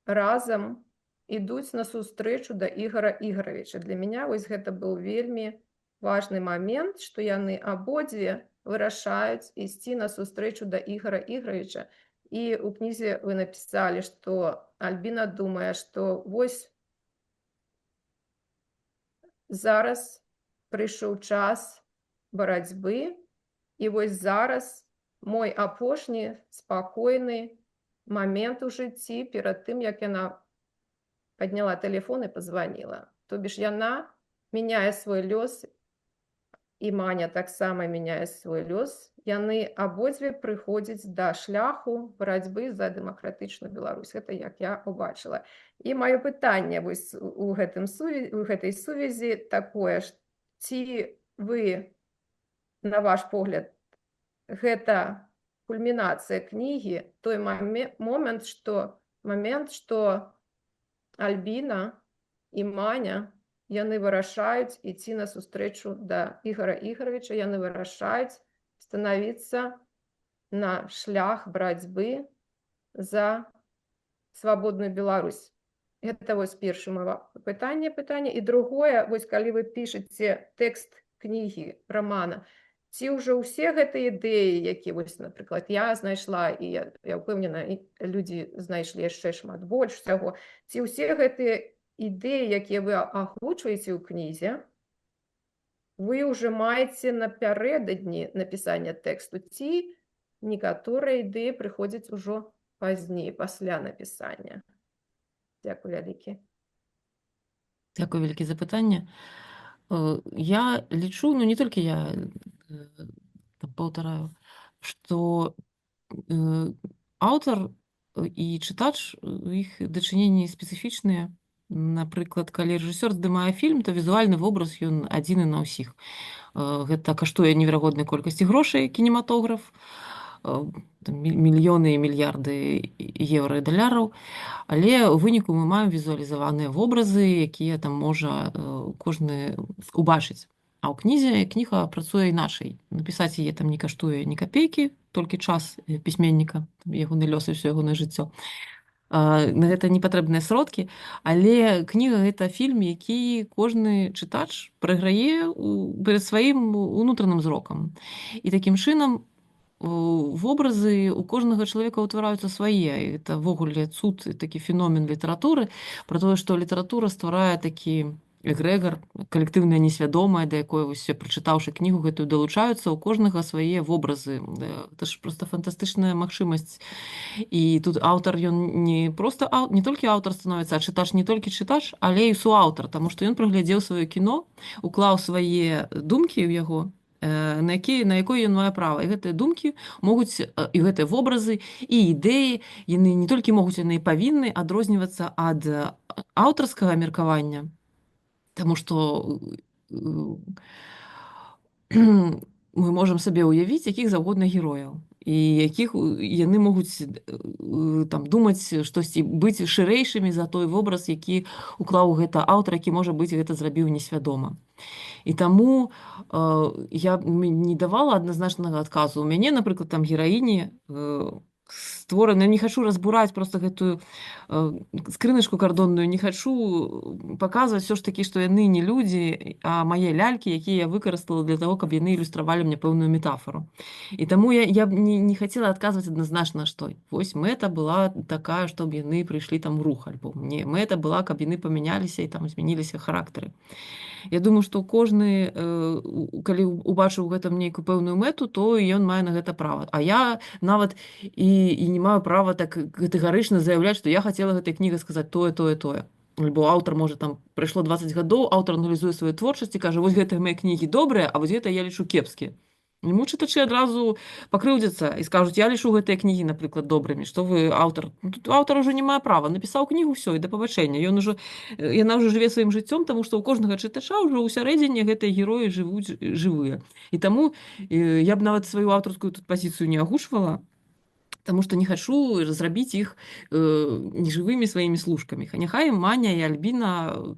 разам ідуць на сустрэчу да Ігора Ігоровича. Для мяне вось гэта быў вельмі важны момент, што яны абодве вырашаюць ісці на сустрэчу да Ігора Ігоровича. І ў кнізе вы напісалі, што Альбіна думае, што вось зараз прыйшоў час барацьбы, і вось зараз мой апошні спакойны момент у жыцці перад тым, як яна падняла тэлефон і пазваніла. То бишь яна мяняе свой лёс, і Маня таксама мяняе свой лёс. Яны абодве прыходзяць да шляху барацьбы за дэмакратычную Беларусь. Гэта як я убачыла. І маё пытанне вось у гэтай сувязі такое, ці вы, на ваш погляд, гэта кульмінацыя кнігі, той момент, што Альбіна і Маня, яны вырашаюць ісці на сустрэчу да Ігора Ігоровича, яны вырашаюць станавіцца на шлях барацьбы за свабодную Беларусь. Гэта вось першае маё пытанне. І другое, вось калі вы пішаце тэкст кнігі, рамана, ці ўжо ўсе гэтыя ідэі, які вось, напрыклад, я знайшла, і я ўпэўнена, людзі знайшлі яшчэ шмат больш усяго, ці ўсе гэтыя ідэі, якія вы агучваеце ў кнізе, вы ўжо маеце напярэдадні напісання тэксту, ці некаторыя ідэі прыходзяць ужо пазней, пасля напісання? Дзякуй вялікі. Дзякуй вялікі за пытанне. Я лічу, ну не толькі я там паўтараю, што аўтар і чытач, іх дачыненні спецыфічныя. Напрыклад, калі рэжысёр здымае фільм, то візуальны вобраз ён адзіны на ўсіх. Гэта каштуе неверагоднай колькасці грошай кінематограф, мільёны і мільярды еўра і даляраў, але ў выніку мы маем візуалізаваныя вобразы, якія там можа кожны убачыць. А ў кнізе кніга працуе іначай. Напісаць яе там не каштуе ні капейкі, толькі час пісьменніка, ягоны лёс і ўсё ягонае жыццё. На гэта не патрэбныя сродкі, але кніга — гэта фільм, які кожны чытач прайграе перад сваім унутраным зрокам. І такім чынам вобразы у кожнага чалавека ўтвараюцца свае. Это ввогуле цуд, такі феномен літаратуры, пра тое, што літаратура стварае такі эгрэгар, калектыўнае несвядомае, да якой вось, прачытаўшы кнігу гэтую, далучаюцца ў кожнага свае вобразы. Гэта ж проста фантастычная магчымасць. І тут аўтар, ён не толькі аўтар становіцца, а чытач не толькі чытач, але і суаўтар, таму што ён праглядзеў сваё кіно, уклаў свае думкі ў яго, на якое ён мае права. І гэтыя думкі могуць, і гэтыя вобразы, і ідэі, яны не толькі могуць, яны і павінны адрознівацца ад аўтарскага меркавання, таму што мы можам сабе ўявіць якіх заўгодна герояў, і якіх яны могуць там думаць штосьці, быць шырэйшымі за той вобраз, які уклаў гэта аўтар, які, можа быць, гэта зрабіў несвядома. І таму я не давала адназначнага адказу. У мяне, напрыклад, там гераіні створаны, не хачу разбураць проста гэтую скрыначку кардонную, не хачу паказваць все ж такі, што яны не людзі, а мае лялькі, якія я выкарыстала для того, каб яны ілюстравалі мне пэўную метафору. І таму я б не хацела адказваць адназначна, што вось мэта была такая, што б яны прыйшлі там у рух, альбо мэта была, каб яны памяняліся і там змяніліся характары. Я думаю, што кожны, калі убачыў у гэтым нейкую пэўную мэту, то ён мае на гэта права. А я нават і не маю права так катэгарычна заяўляць, што я хацела гэтай кнігай сказаць тое. Альбо аўтар, можа, там прайшло 20 гадоў, аўтар аналізуе сваю творчасць і кажа, вось гэтыя мае кнігі добрыя, а вось гэта я лічу кепскія. Яму чытачы адразу пакрыўдзяцца і скажуць, я лічу гэтыя кнігі, напрыклад, добрымі, што вы аўтар. Тут аўтар ўжо не мае права, напісаў кнігу, ўсё, і да пабачэння. Яна ўжо жыве сваім жыццём, таму што ў кожнага чытача ўжо ўсярэдзіне гэтыя героі жывуць жывыя. І таму я б нават сваю аўтарскую тут пазіцыю не агучвала, таму што не хачу зрабіць іх нежывымі сваімі служкамі. Няхай Маня і Альбіна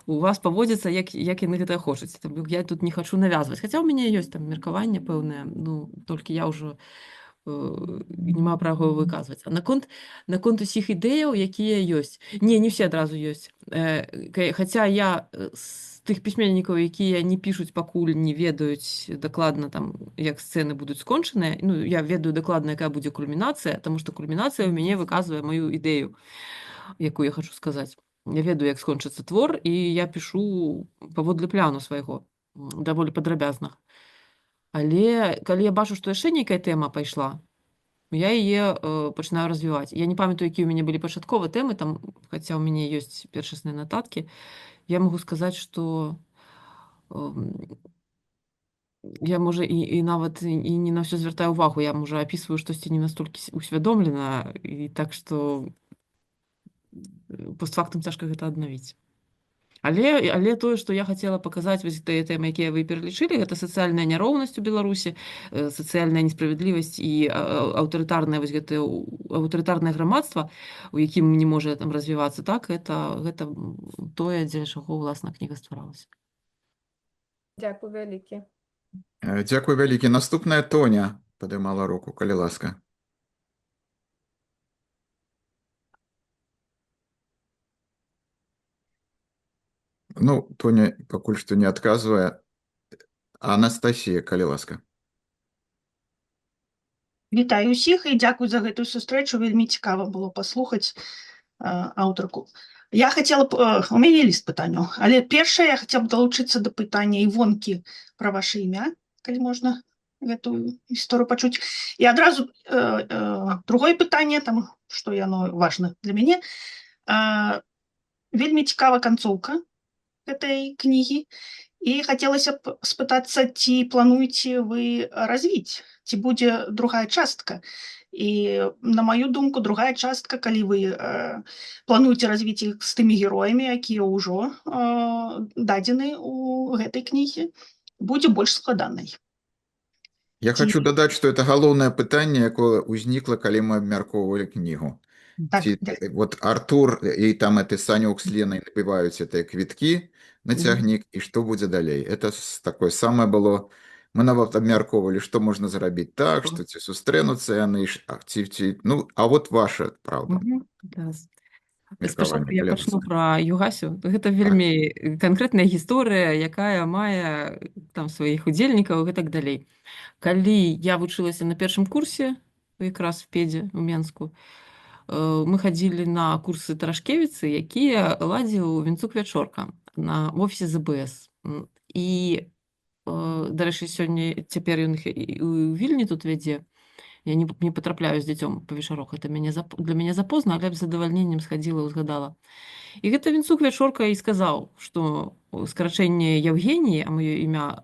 у вас паводзяцца, як яны гэта хочуць. Я тут не хачу навязваць. Хаця ў мяне ёсць там меркаванне пэўнае, ну, толькі я ўжо не маю права яго выказваць. А наконт усіх ідэяў, якія ёсць. Не ўсе адразу ёсць. Хаця я з тых пісьменнікаў, якія не пішуць, пакуль не ведаюць дакладна там, як сцэны будуць скончаныя. Ну, я ведаю дакладна, якая будзе кульмінацыя, таму што кульмінацыя ў мяне выказвае маю ідэю, якую я хачу сказаць. Я ведаю, як скончыцца твор, і я пішу паводле пляну свайго, даволі падрабязна. Але калі я бачу, што яшчэ нейкая тэма пайшла, я яе пачынаю развіваць. Я не памятаю, якія ў мяне былі пачаткова тэмы, там, хаця ў мяне ёсць першасныя нататкі, я магу сказаць, што я, можа, і нават і не на ўсё звяртаю ўвагу, я, можа, апісваю штосьці не настолькі усвядомлена, і так што постфактум цяжка гэта аднавіць. Але тое, што я хацела паказаць вось тыя тэмы, якія вы пералічылі, гэта сацыяльная няроўнасць у Беларусі, сацыяльная несправядлівасць і аўтарытарнае вось гэтае аўтарытарнае грамадства, у якім не можа там развівацца, так, гэта тое, дзеля чаго, уласна, кніга стваралася. Дзякуй вялікі. Дзякуй вялікі. Наступная Тоня падымала руку, калі ласка. Ну, Тоня пакуль што не адказвае. Анастасія, калі ласка. Вітаю ўсіх і дзякуй за гэтую сустрэчу. Вельмі цікава было паслухаць аўтарку. Я хацела б, у мяне ліст пытанняў, але першае я хацела б далучыцца да пытання Івонкі пра ваша імя, калі можна гэтую гісторыю пачуць. І адразу другое пытанне, там, што яно важна для мяне. Вельмі цікава канцоўка гэтай кнігі. І хацелася б спытацца, ці плануеце вы развіць, ці будзе другая частка. І, на маю думку, другая частка, калі вы плануеце развіць іх з тымі героямі, якія ўжо дадзены ў гэтай кнізе, будзе больш складанай. Я хочу дадаць, што это галоўнае пытанне, якое ўзнікла, калі мы абмяркоўвалі кнігу. Так, Вот Артур і там эти Санюк з Ленай набіваюць гэтыя квіткі на цягнік, і што будзе далей. Это такое самае было. Мы нават абмяркоўвалі, што можна зрабіць так, што ці сустрэнуцца яны, ну, а вот ваша правда. Спачатку я пачну пра Югасю. Гэта вельмі канкрэтная гісторыя, якая мае там сваіх удзельнікаў і гэтак далей. Калі я вучылася на першым курсе, якраз в Педзе, у Менску, мы хадзілі на курсы Тарашкевіцы, якія ладзіў Вінцук Вячорка на офісе ЗБС. І, дарэчы, сёння цяпер ён у Вільні тут вядзе. Я не патрапляю з дзіцём па вечарах. Гэта для мяне запозна, але б з задавальненнем схадзіла і ўзгадала. І гэта Вінцук Вячорка і сказаў, што скарачэнне Евгеніі, а маё імя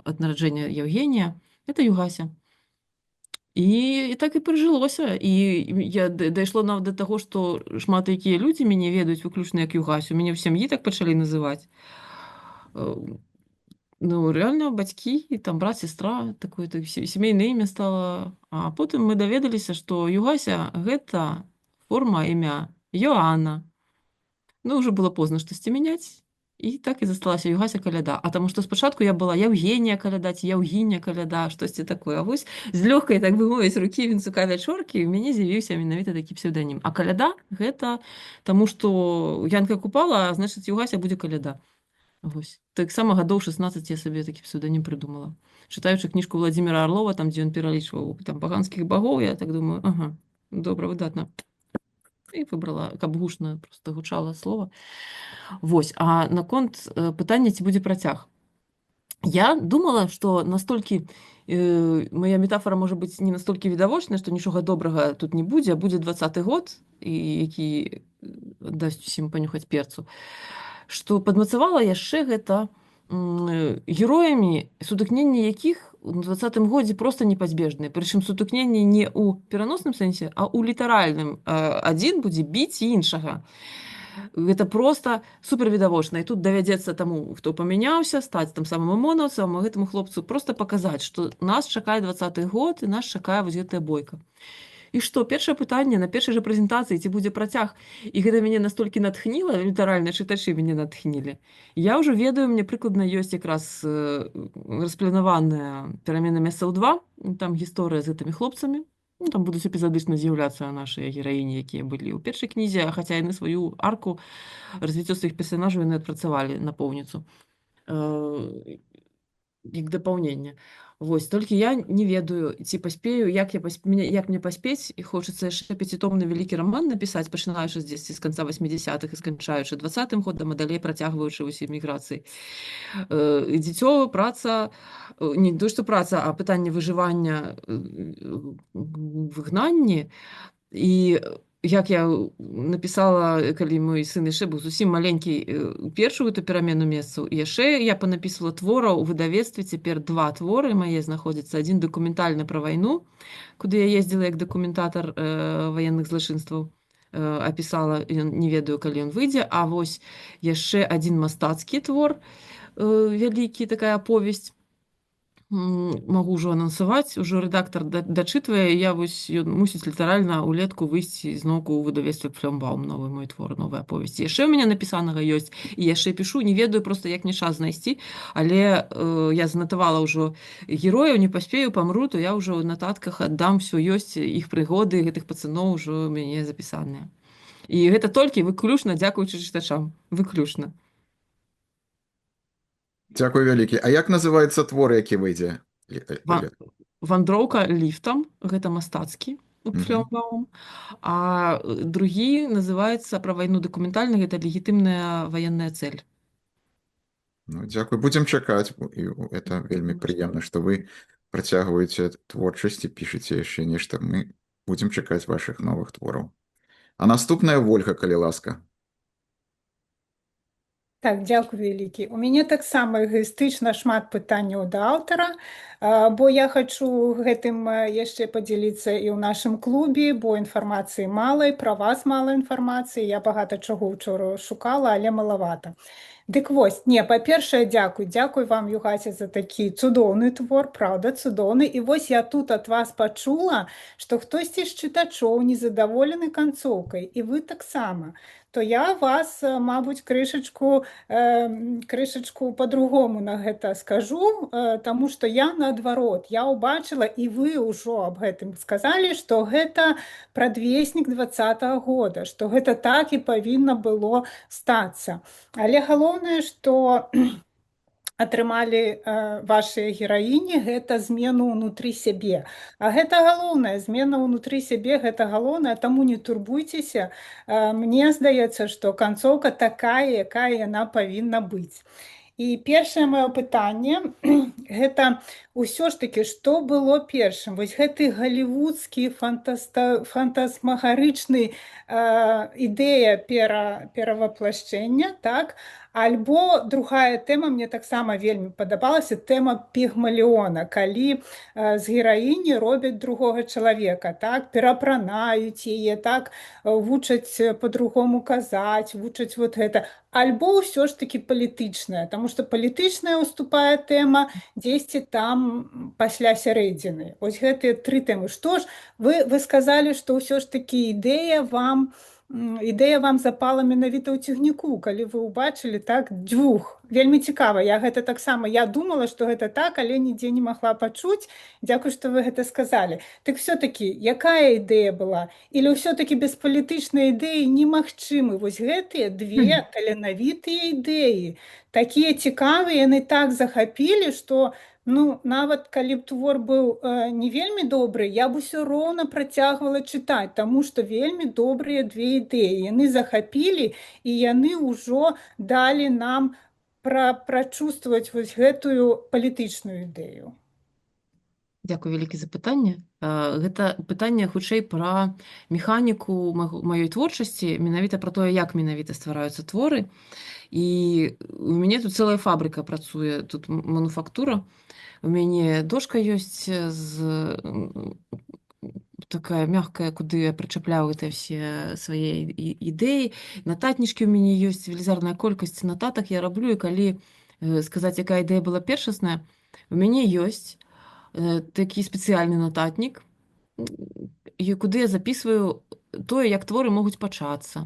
ад нараджэння Евгенія, это Югася. І так і прыжылося. І я дайшло нават да таго, што шмат якія людзі мяне ведаюць выключна як Югасю. Мяне ў сям'і так пачалі называць. Ну, рэальна, бацькі, там брат, сестра, такое сямейнае імя стала. А потым мы даведаліся, што Югася гэта форма імя Йоанна. Ну, ўжо было позна штосьці мяняць. І так і засталася Югася Каляда. А таму што спачатку я была Евгенія Каляда ці Евгіння Каляда, штосьці такое. А вось з лёгкай, так бы мовіць, рукі Вінцука Вячоркі ў мяне з'явіўся менавіта такі псевданім. А Каляда гэта таму, што Янка Купала, а значыць, Югася будзе Каляда. Вось. Таксама гадоў 16 я сабе такі псевданім прыдумала. Чытаючы кніжку Владзіміра Арлова, там, дзе ён пералічваў там паганскіх багоў, я так думаю, ага, добра, выдатна. І выбрала, каб гучна проста гучала слова. Вось, а наконт пытання, ці будзе працяг. Я думала, што настолькі моя метафора можа быць не настолькі відавочная, што нічога добрага тут не будзе, а будзе 20-й год, які дасць усім панюхаць перцу. Што падмацавала яшчэ гэта героямі, сутыкненні якіх у 20-м годзе проста непазбежныя. Прычым сутыкненні не ў пераносным сэнсе, а ў літаральным. Адзін будзе біць іншага. Гэта проста супервідавочна. І тут давядзецца таму, хто памяняўся, стаць там самым ОМОНаўцам, гэтаму хлопцу проста паказаць, што нас чакае 20-й год і нас чакае вось гэтая бойка. І што, першае пытанне на першай жа прэзентацыі, ці будзе працяг. І гэта мяне настолькі натхніла, літаральна чытачы мяне натхнілі. Я ўжо ведаю, мне прыкладна ёсць якраз распланаваная перамена месцаў 2, там гісторыя з гэтымі хлопцамі. Ну, там будуць эпізадычна з'яўляцца нашыя гераіні, якія былі ў першай кнізе, хаця яны сваю арку, развіццё сваіх персанажаў яны адпрацавалі напоўніцу. Як дапаўненне. Вось, толькі я не ведаю, ці паспею, як мне паспець, і хочацца яшчэ 5-томны вялікі раман напісаць, пачынаючы дзесьці з канца 80-х і сканчаючы 20-м годам, а далей працягваючы ўсе міграцыі. Дзіцё, праца, не то, што праца, а пытанне выжывання в выгнанні. І як я напісала, калі мой сын яшчэ быў зусім маленькі, першую эту перамену месцаў, і яшчэ я панапісвала твораў у выдавецтве, цяпер 2 творы мае знаходзяцца. Адзін дакументальны пра вайну, куды я ездзіла як дакументатар ваенных злачынстваў, апісала, не ведаю, калі ён выйдзе, а вось яшчэ адзін мастацкі твор, вялікі, такая аповесць, магу ўжо анансаваць, ужо рэдактар дачытвае, я вось ён мусіць літаральна ўлетку выйсці зноўку ў выдавецтве Флёмбаум, новы мой твор, новая аповесць. Яшчэ ў мяне напісанага ёсць, і яшчэ пішу, не ведаю проста, як мне час знайсці, але я занатавала ўжо герояў, не паспею, памру, то я ўжо ў нататках аддам всё ёсць, іх прыгоды, гэтых пацаноў ўжо ў мяне запісаныя. І гэта толькі выключна дзякуючы чытачам, выключна. Дзякуй вялікі. А як называецца твор, які выйдзе? Вандроўка ліфтам, гэта мастацкі Флёмбаум, а другі называецца пра вайну дакументальна, гэта легітымная ваенная цэль. Ну, дзякуй, будзем чакаць. І это вельмі прыемна, што вы працягваеце творчасць і пішаце яшчэ нешта. Мы будзем чакаць вашых новых твораў. А наступная Вольга, калі ласка. Так, дзякуй вялікі. У мяне таксама эгоістычна шмат пытанняў да аўтара, бо я хачу гэтым яшчэ падзяліцца і ў нашым клубе, бо інфармацыі мала, і пра вас мала інфармацыі. Я багата чаго ўчора шукала, але малавата. Дык вось, не, па-першае, дзякуй вам, Югася, за такі цудоўны твор, праўда, цудоўны. І вось я тут ад вас пачула, што хтосьці з чытачоў незадаволены канцоўкай, і вы таксама. То я вас, мабуть, крышачку по-другому на гэта скажу, таму што я наадварот, я ўбачыла, і вы ўжо аб гэтым сказалі, што гэта прадвеснік 20-го года, што гэта так і павінна было стацца. Але галоўнае, што атрымалі вашыя гераіні, гэта змену ўнутры сябе. А гэта галоўная змена ўнутры сябе, гэта галоўнае, таму не турбуйцеся. Мне здаецца, што канцоўка такая, якая яна павінна быць. І першае маё пытанне, гэта ўсё ж такі, што было першым? Вось гэты галівудскі фантасмагарычны ідэя пераваплашчэння, так? Альбо другая тэма, мне таксама вельмі падабалася, тэма Пігмаліона, калі з гераіні робяць другога чалавека, так? Перапранаюць яе, так? Вучаць по-другому казаць, вучаць вот гэта. Альбо ўсё ж такі палітычная, таму што палітычная ўступае тэма дзесьці там пасля сярэдзіны. Вось гэтыя 3 тэмы. Што ж, вы сказалі, што ўсё ж такі ідэя вам запала менавіта ў цягніку, калі вы ўбачылі так 2. Вельмі цікава, я гэта таксама, я думала, што гэта так, але нідзе не магла пачуць. Дзякуй, што вы гэта сказалі. Так все-таки, якая ідэя была? Или все-таки без палітычнай ідэі немагчымы? Вось гэтыя 2 таленавітыя ідэі, такія цікавыя, яны так захапілі, што нават калі б твор быў не вельмі добры, я б усё роўна працягвала чытаць, таму што вельмі добрыя 2 ідэі. Яны захапілі, і яны ўжо далі нам прачувстваваць вось гэтую палітычную ідэю. Дзякуй вялікі за пытанне. Гэта пытанне хутчэй пра механіку маёй творчасці, менавіта пра тое, як менавіта ствараюцца творы. І у мяне тут цэлая фабрыка працуе, тут мануфактура. У мяне дошка ёсць такая мягкая, куды я прычапляю гэтыя все свае ідэі. Нататнічкі у мяне ёсць велізарная колькасць нататак я раблю, і калі сказаць, якая ідэя была першасная, у мяне ёсць такі спецыяльны нататнік, куди я записываю тое, як творы могуць пачацца.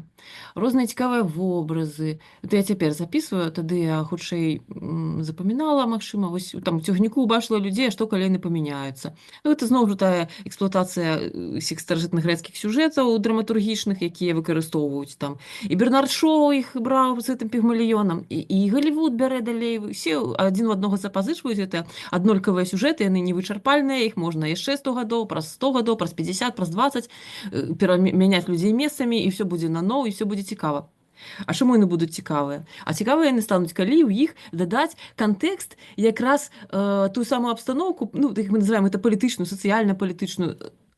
Розныя цікавыя вобразы. Это я цяпер записываю, тады я хутчэй запамінала, магчыма, вось там у цягніку убачыла людзей, а што калі яны памяняюцца. Ну, гэта зноў жа тая эксплуатацыя ўсіх старажытных грэцкіх сюжэтаў драматургічных, якія выкарыстоўваюць там. І Бернард Шоу іх браў з гэтым пігмаліёнам, і Голлівуд бярэ далей. Усе адзін у аднаго запазычваюць гэта аднолькавыя сюжэты, яны невычарпальныя, іх можна яшчэ 100 гадоў, праз 100 гадоў, праз 50, праз 20 перамяняць людзей месцамі, і ўсё будзе наново, і ўсё будзе цікава. А чаму яны будуць цікавыя? А цікавыя яны стануць, калі ў іх дадаць кантэкст якраз тую самую абстаноўку, ну, як мы называем это палітычную, сацыяльна-палітычную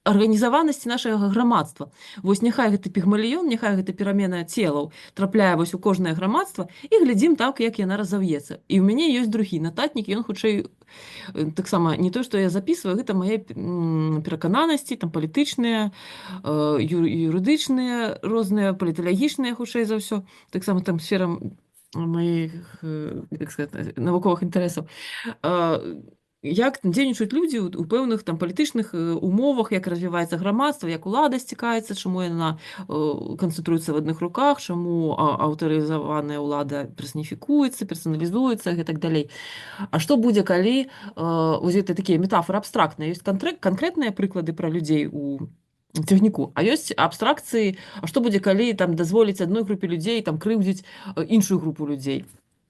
арганізаванасці нашага грамадства. Вось няхай гэты пігмаліён, няхай гэта перамена целаў трапляе вось у кожнае грамадства, і глядзім так, як яна разав'ецца. І ў мяне ёсць другі нататнік, ён хутчэй таксама не то, што я записываю, гэта мае перакананасці, там палітычныя, юрыдычныя, розныя паліталагічныя, хутчэй за ўсё, таксама там сфера маіх, як сказаць, навуковых інтарэсаў. Як дзейнічаюць людзі ў пэўных там палітычных умовах, як развіваецца грамадства, як улада сцікаецца, чаму яна канцэнтруецца в адных руках, чаму аўтарызаваная ўлада персаніфікуецца, персаналізуецца і так далей. А што будзе, калі вось гэта такія метафоры абстрактныя, ёсць канкрэтныя прыклады пра людзей у цягніку, а ёсць абстракцыі, а што будзе, калі там дазволіць адной групе людзей там крыўдзіць іншую групу людзей.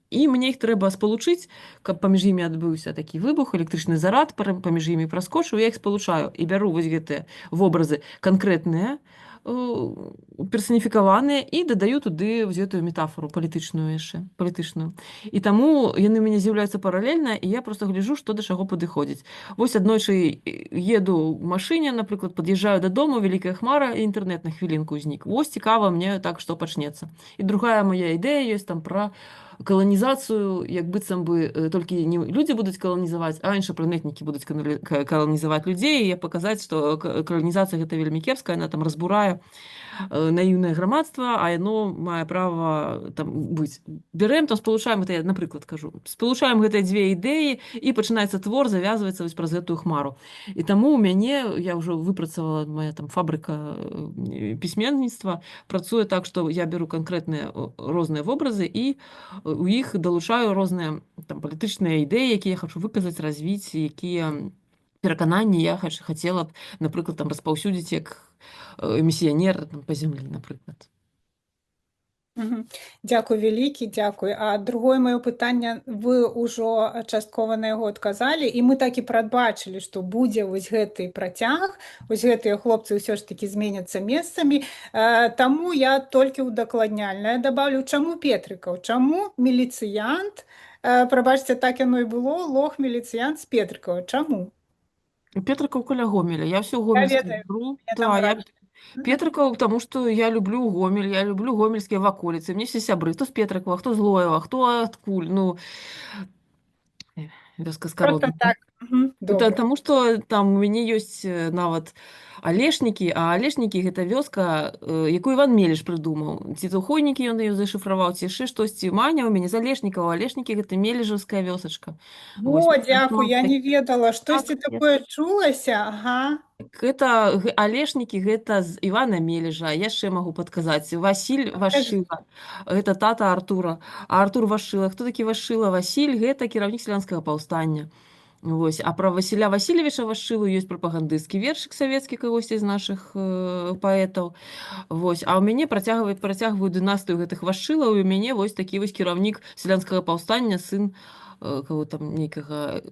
І мне іх трэба спалучыць, каб паміж імі адбыўся такі выбух, электрычны зарад паміж імі праскочыў, я іх спалучаю і бяру вось гэтыя вобразы канкрэтныя, персаніфікаваныя, і дадаю туды вось гэтую метафору палітычную яшчэ, палітычную. І таму яны ў мяне з'яўляюцца паралельна, і я проста гляджу, што да чаго падыходзіць. Вось аднойчы еду ў машыне, напрыклад, пад'язджаю дадому, вялікая хмара, і інтэрнэт на хвілінку ўзнік. Вось цікава мне так, што пачнецца. І другая моя ідэя ёсць там пра каланізацыю, як быццам бы толькі не людзі будуць каланізаваць, а іншапланетнікі будуць каланізаваць людзей, і паказаць, што каланізацыя гэта вельмі кепская, яна там разбурае наіўнае грамадства, а яно мае права там быць. Бярэм, там спалучаем, гэта я, напрыклад, кажу, спалучаем гэтыя дзве ідэі, і пачынаецца твор, завязваецца вось праз гэтую хмару. І таму ў мяне, я ўжо выпрацавала, моя там фабрыка пісьменніцтва, працуе так, што я беру канкрэтныя розныя вобразы, і у іх далучаю розныя там палітычныя ідэі, якія я хачу выказаць, развіць, якія перакананні я хацела б, напрыклад, там распаўсюдзіць як місіянер па зямлі, напрыклад. Дзякуй вялікі, дзякуй. А другое маё пытанне, вы ўжо часткова на яго адказалі, і мы так і прадбачылі, што будзе вось гэты працяг, вось гэтыя хлопцы ўсё ж такі зменяцца месцамі. Таму я толькі ўдакладняльнае дабаўлю, чаму Петрыкаў, чаму міліцыянт, прабачце, так яно і было, лох міліцыянт з Петрыкава, чаму? Петрыкаў каля Гомеля, я ўсё Я гомельскае ведаю, беру. мне там Да, я радует. Петрыкаў, таму што я люблю Гомель, я люблю гомельскія ваколіцы, мне все сябры, хто з Петрыкава, хто з Лоева, хто адкуль, ну, вёска Просто скародная. так. Добра. Таму што там у мяне ёсць нават Алешнікі, а Алешнікі гэта вёска, якую Іван Меліш прыдумаў. Ці то Хойнікі ён яе зашыфраваў, ці яшчэ штосьці. Маня ў мяне з Алешнікаў, Алешнікі гэта меліжаўская вёсачка. Во, дзякуй, я не ведала, штосьці такое чулася, ага. Гэта Алешнікі, гэта з Івана Меліжа. Яшчэ магу падказаць. Васіль Вашыла, гэта тата Артура. А Артур Вашыла, хто такі Вашыла? Васіль гэта кіраўнік сялянскага паўстання. Вось. А пра Васіля Васильевича Вашылу ёсць прапагандысцкі вершык савецкі кагосьці з нашых паэтаў. Вось. А ў мяне працягваю дынастыю гэтых Вашылаў, і ў мяне вось такі вось кіраўнік сялянскага паўстання, сын каго там нейкага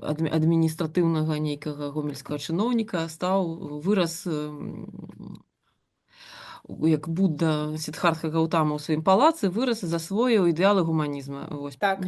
адміністратыўнага нейкага гомельскага чыноўніка вырас як Будда Сіддхартха Гаутама ў сваім палацы, вырас і засвоіў ідэалы гуманізма. Вось. Так,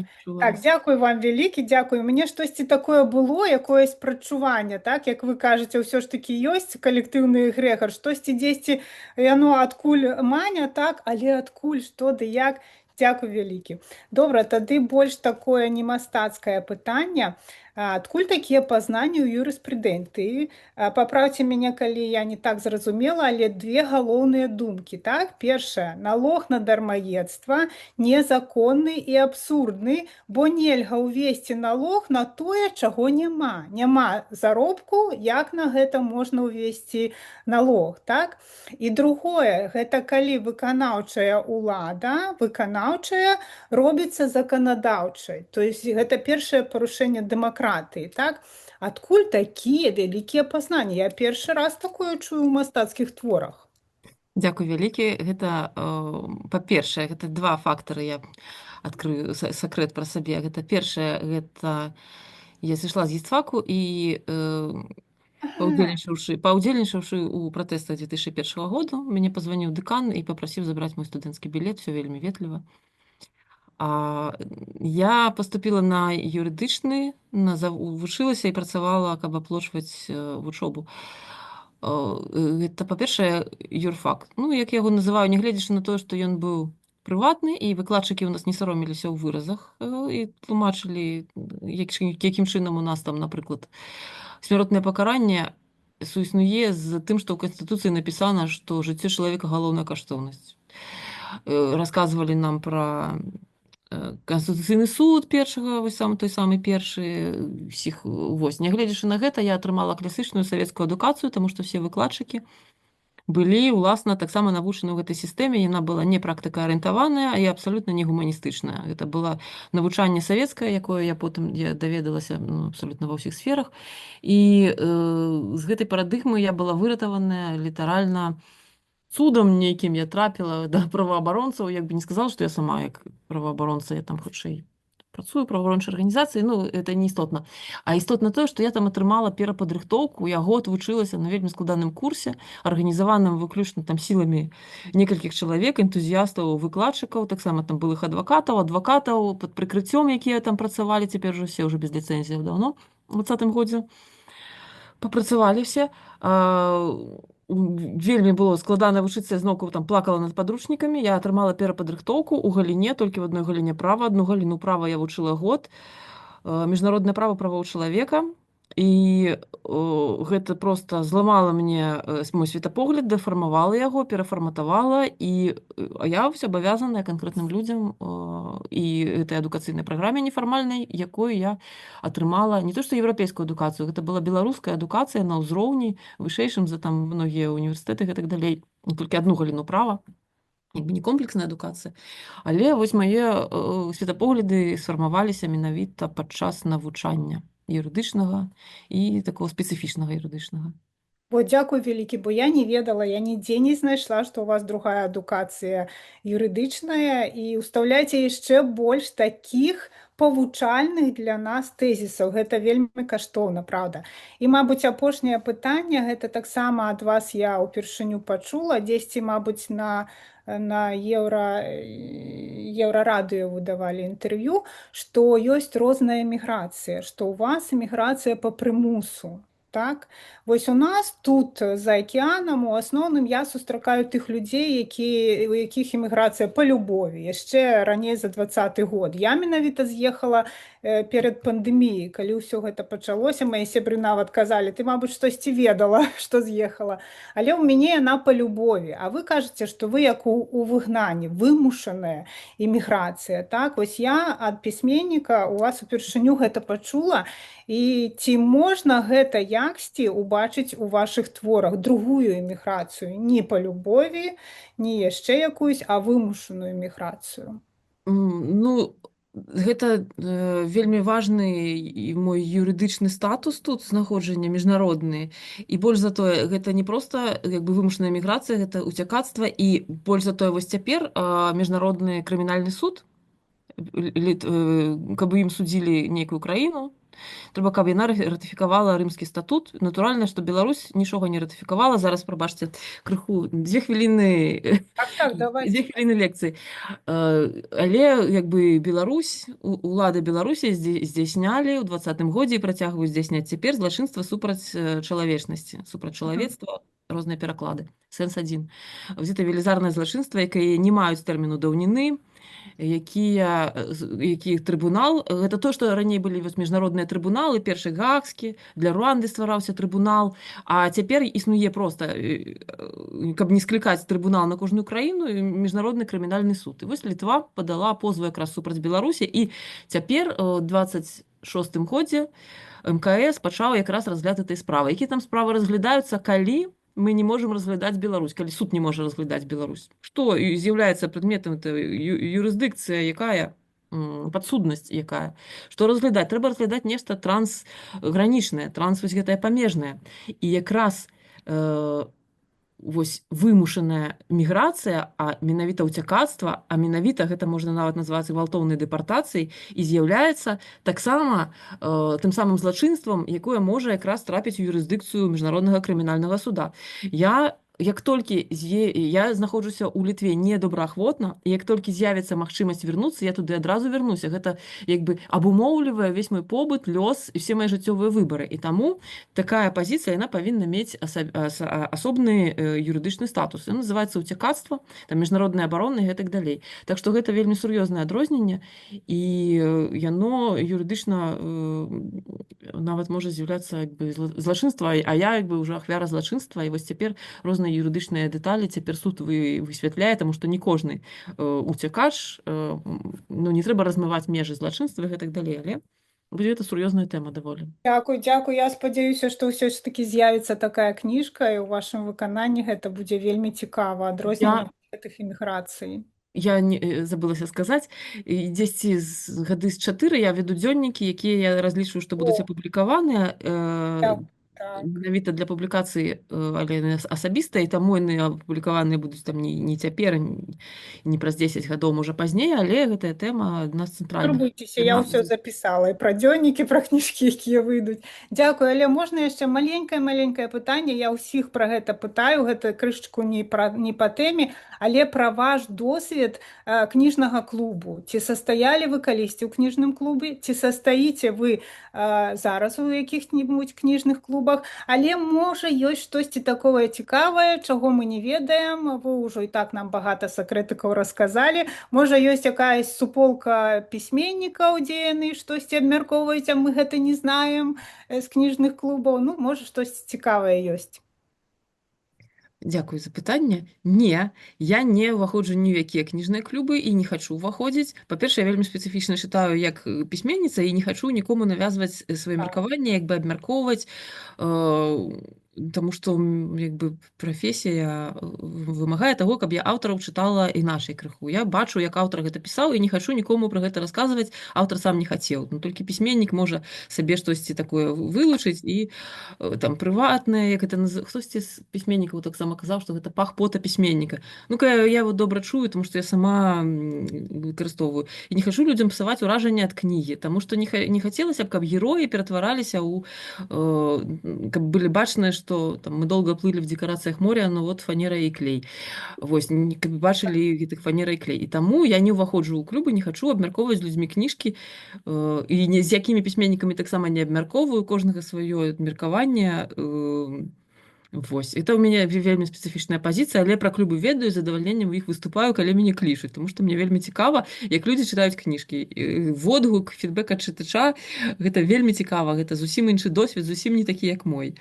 дзякуй вам вялікі, дзякуй. Мне штосьці такое было, якоеś прадчуванне, так, як вы кажаце, ўсё ж такі ёсць калектыўны эгрэгар, штосьці дзесьці яно адкуль Маня, так, але адкуль, што ды як. Дзякуй вялікі. Добра, тады больш такое не мастацкае пытанне. Адкуль такія пазнанні ў юрыспрудэнтыі? Папраўце мяне, калі я не так зразумела, але две галоўныя думкі, так? Першае, налог на дармаедства незаконны і абсурдны, бо нельга ўвесці налог на тое, чаго няма. Няма заробку, як на гэта можна ўвесці налог, так? І другое, гэта калі выканаўчая ўлада, робіцца заканадаўчай. То есть гэта першае парушэнне дэмакратыі, так? Адкуль такія вялікія пазнанні? Я першы раз такое чую ў мастацкіх творах. Дзякуй вялікі. Гэта, па-першае, гэта два фактары, я адкрыю сакрэт пра сабе. Гэта першае, гэта я сышла з гістфаку і паўдзельнічаўшы ў пратэстах 2001 году, мяне пазваніў дэкан і папрасіў забраць мой студэнцкі білет, всё вельмі ветліва. Я поступила на юридичный, вучылася і працавала, каб аплачваць вучобу. Гэта, па-першае, юрфак. Ну, як я яго называю, нягледзячы на тое, што ён быў прыватны, і выкладчыкі ў нас не саромеліся ў выразах і тлумачылі, якім чынам у нас там, напрыклад, смяротнае пакаранне суіснуе з тым, што ў Канстытуцыі напісана, што жыццё чалавека галоўная каштоўнасць. Расказвалі нам пра Канстытуцыйны суд першага, вось той самы першы ўсіх. Вось, нягледзячы на гэта, я атрымала класічную савецкую адукацыю, таму што все выкладчыкі былі, уласна, таксама навучаны ў гэтай сістэме. Яна была не практыкаарыентаваная, і абсалютна не гуманістычная. Гэта было навучанне савецкае, якое я потым даведалася абсалютна ва ўсіх сферах. І з гэтай парадыгмы я была выратаваная літаральна цудам нейкім. Я трапіла да праваабаронцаў, як бы не сказала, што я сама як праваабаронца, я там хутчэй працую, праваабарончай арганізацыі, ну, это не істотна. А істотна тое, што я там атрымала перападрыхтоўку, я год вучылася на вельмі складаным курсе, арганізаваным выключна там сіламі некалькіх чалавек, энтузіястаў, выкладчыкаў, таксама там былых адвакатаў пад прыкрыццём, якія там працавалі, цяпер уже все ўжо без ліцэнзіяў даўно, у 20-м годзе папрацавалі все. Вельмі было складана вучыцца, я зноўку там плакала над падручнікамі. Я атрымала перападрыхтоўку ў галіне, толькі в адной галіне права. Адну галіну права я вучыла год. Міжнароднае права, правоў чалавека. І гэта проста зламала мне мой светапогляд, дэфармавала яго, перафарматавала, і я вось абавязаная канкрэтным людзям і гэтай адукацыйнай праграме нефармальнай, якую я атрымала не то што еўрапейскую адукацыю, гэта была беларуская адукацыя на ўзроўні вышэйшым за там многія універсітэты і так далей. Толькі адну галіну права, як бы не комплексная адукацыя. Але вось мае светапогляды сфармаваліся менавіта падчас навучання юрыдычнага і такого спецыфічнага юрыдычнага. Дзякуй вялікі, бо я не ведала, я нідзе не знайшла, што ў вас другая адукацыя юрыдычная, і ўстаўляйце яшчэ больш такіх павучальных для нас тэзісаў. Гэта вельмі каштоўна, правда. І, мабыць, апошняе пытанне, гэта таксама ад вас я ўпершыню пачула, дзесьці, мабыць, на Еўрарадыё выдавалі інтэрв'ю, што ёсць розная эміграцыя, што ў вас эміграцыя па прымусу. Так? Вось у нас тут за акіянам у асноўным я сустракаю тых людзей, у якіх эміграцыя па любові, яшчэ раней за 20-й год. Я менавіта з'ехала перад пандэміяй, калі ўсё гэта пачалося, мае сябры нават казалі, ты, мабыць, штосьці ведала, што з'ехала. Але ў мяне яна па любові. А вы кажаце, што вы як у выгнанні, вымушаная эміграцыя. Так? Вось я ад пісьменніка у вас упершыню гэта пачула, і ці можна гэта яксьці убачыць у вашых творах другую эміграцыю, не па любові, не яшчэ якуюсь, а вымушаную эміграцыю? Ну, гэта вельмі важны мой юрыдычны статус тут знаходжання міжнародны. І больш за тое, гэта не проста як бы вымушаная эміграцыя, гэта уцякацтва, і больш за тое, вось цяпер міжнародны крымінальны суд, каб ім судзілі нейкую краіну, трэба, каб яна ратыфікавала рымскі статут. Натуральна, што Беларусь нічога не ратыфікавала. Зараз, прабачце, крыху 2 хвіліны лекцыі. Але як бы Беларусь, улады Беларусі здзяйснялі ў 20-м годзе і працягваюць здзяйсняць цяпер злачынства супраць чалавечнасці, супраць чалавецтва, розныя пераклады. Сэнс адзін. Гэта велізарнае злачынства, якае не маюць тэрміну даўніны, які трыбунал, гэта то, што раней былі вось міжнародныя трыбуналы, першы гаагскі, для Руанды ствараўся трыбунал, а цяпер існуе проста, каб не склікаць трыбунал на кожную краіну, міжнародны крымінальны суд. І вось Літва падала позву якраз супраць Беларусі, і цяпер у 26-м годзе МКС пачаў якраз разгляд этой справы. Які там справы разглядаюцца, калі мы не можем разглядаць Беларусь, калі суд не можа разглядаць Беларусь. Што з'яўляецца прадметам юрысдыкцыя, якая падсуднасць якая. Што разглядаць? Трэба разглядаць нешта трансгранічнае, вось гэтае памежнае. І якраз вось вымушаная міграцыя, а менавіта ўцякацтва, а менавіта гэта можна нават назваць гвалтоўнай дэпартацыяй, і з'яўляецца таксама тым самым злачынствам, якое можа якраз трапіць у юрысдыкцыю міжнароднага крымінальнага суда. Як толькі я знаходжуся ў Літве недобраахвотна, і як толькі з'явіцца магчымасць вярнуцца, я туды адразу вярнуся. Гэта як бы абумоўлівае ўвесь мой побыт, лёс і все мае жыццёвыя выбары. І таму такая пазіцыя, яна павінна мець асобны юрыдычны статус. Ён называецца ўцякацтва, там міжнародная абарона і гэтак далей. Так што гэта вельмі сур'ёзнае адрозненне, і яно юрыдычна нават можа з'яўляцца як бы злачынства, а я як бы ўжо ахвяра злачынства, і вось цяпер розныя юрыдычныя дэталі цяпер суд высвятляе, таму што не кожны уцякач, не трэба размываць межы злачынства і гэтак далей, але гэта сур'ёзная тэма даволі. Дзякуй. Я спадзяюся, што ўсё ж такі з'явіцца такая кніжка, і ў вашым выкананні гэта будзе вельмі цікава, адрозненне гэтых эміграцый. Я забылася сказаць, дзесьці гады з 4 я веду дзённікі, якія я разлічваю, што будуць апублікаваныя, менавіта для публікацыі, але асабіста, і таму яны апублікаваныя будуць там не цяпер, не праз 10 гадоў, можа пазней, але гэтая тэма адна з цэнтральных. Турбуйцеся, я ўсё запісала, і пра дзённікі, пра кніжкі, якія выйдуць. Дзякуй, але можна яшчэ маленькае пытанне, я ўсіх пра гэта пытаю, гэта крышачку не па тэме, але пра ваш досвед кніжнага клубу. Ці састаялі вы калісьці ў кніжным клубе, ці састаіце вы зараз у якіх-небудзь кніжных клубах, але можа ёсць штосьці такое цікавае, чаго мы не ведаем, вы ўжо і так нам багата сакрэтыкаў расказалі, можа ёсць якаясь суполка пісьменнікаў, дзе яны штосьці абмяркоўваюць, а мы гэта не знаем з кніжных клубаў, можа штосьці цікавае ёсць. Дзякуй за пытанне. Не, я не ўваходжу ні ў якія кніжныя клубы і не хачу ўваходзіць. Па-першае, я вельмі спецыфічна чытаю як пісьменніца і не хачу нікому навязваць свае меркаванні, як бы абмяркоўваць, таму што як бы прафесія вымагае таго, каб я аўтараў чытала іначай крыху. Я бачу, як аўтар гэта пісаў, і не хачу нікому пра гэта расказваць. Аўтар сам не хацеў. Толькі пісьменнік можа сабе штосьці такое вылучыць, і там прыватнае, як это хтосьці з пісьменнікаў таксама казаў, што гэта пах пота пісьменніка. Я его добра чую, тому што я сама выкарыстоўваю. І не хачу людзям псаваць уражанне ад кнігі, таму што не хацелася б, каб героі ператвараліся каб былі бачныя, што там мы долго плылі в декорациях моря, но вот фанера і клей. Вось, каб бачылі гэтых фанера і клей. І таму я не ўваходжу ў клубы, не хачу абмяркоўваць з людзьмі кніжкі, і з якімі пісьменнікамі таксама не абмяркоўваю, кожнага сваё меркаванне. Вось, это у мяне вельмі спецыфічная пазіцыя, але пра клубы ведаю, з задавальненнем у іх выступаю, калі мяне клічуць, тому што мне вельмі цікава, як людзі чытаюць кніжкі. Водгук, фідбэк ад чытача, гэта вельмі цікава, гэта зусім іншы досвед, зусім не такі, як мой.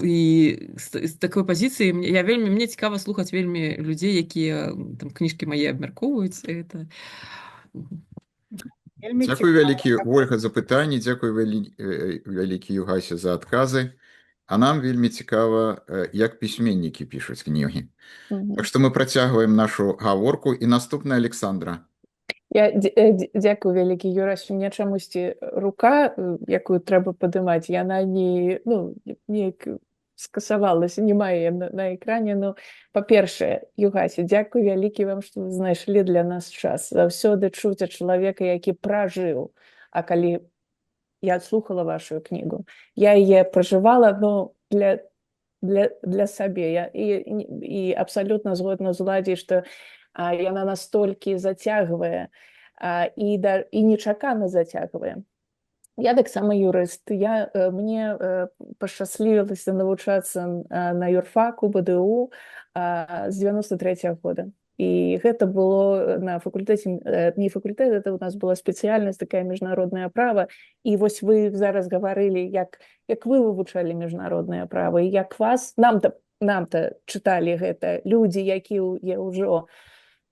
І з такой пазіцыі мне цікава слухаць вельмі людзей, якія там кніжкі мае абмяркоўваюць. Дзякуй вялікі, Ольга, за пытанні, дзякуй вялікі, Югася, за адказы. А нам вельмі цікава, як пісьменнікі пішуць кнігі. Так што мы працягваем нашу гаворку. І наступная Александра. Дзякуй вялікі, Юрась. У мяне чамусьці рука, якую трэба падымаць, яна неяк скасавалася, не мае на экране. Па-першае, Югася, дзякуй вялікі вам, што вы знайшлі для нас час. Заўсёды чуць ад чалавека, які пражыў. А калі я слухала вашу кнігу. Я яе пражывала, для сабе. І абсалютна згодна з Уладзяй, што яна настолькі зацягвае і нечакана зацягвае. Я таксама юрыст. Мне пашчаслівілася навучацца на юрфаку, БДУ з 93-го года. І гэта было на факультэце, не факультэт, это у нас была спецыяльнасць такая міжнароднае права. І вось вы зараз гаварылі, як вы вывучалі міжнароднае права, і як вас, нам-то чыталі гэта людзі, якія ўжо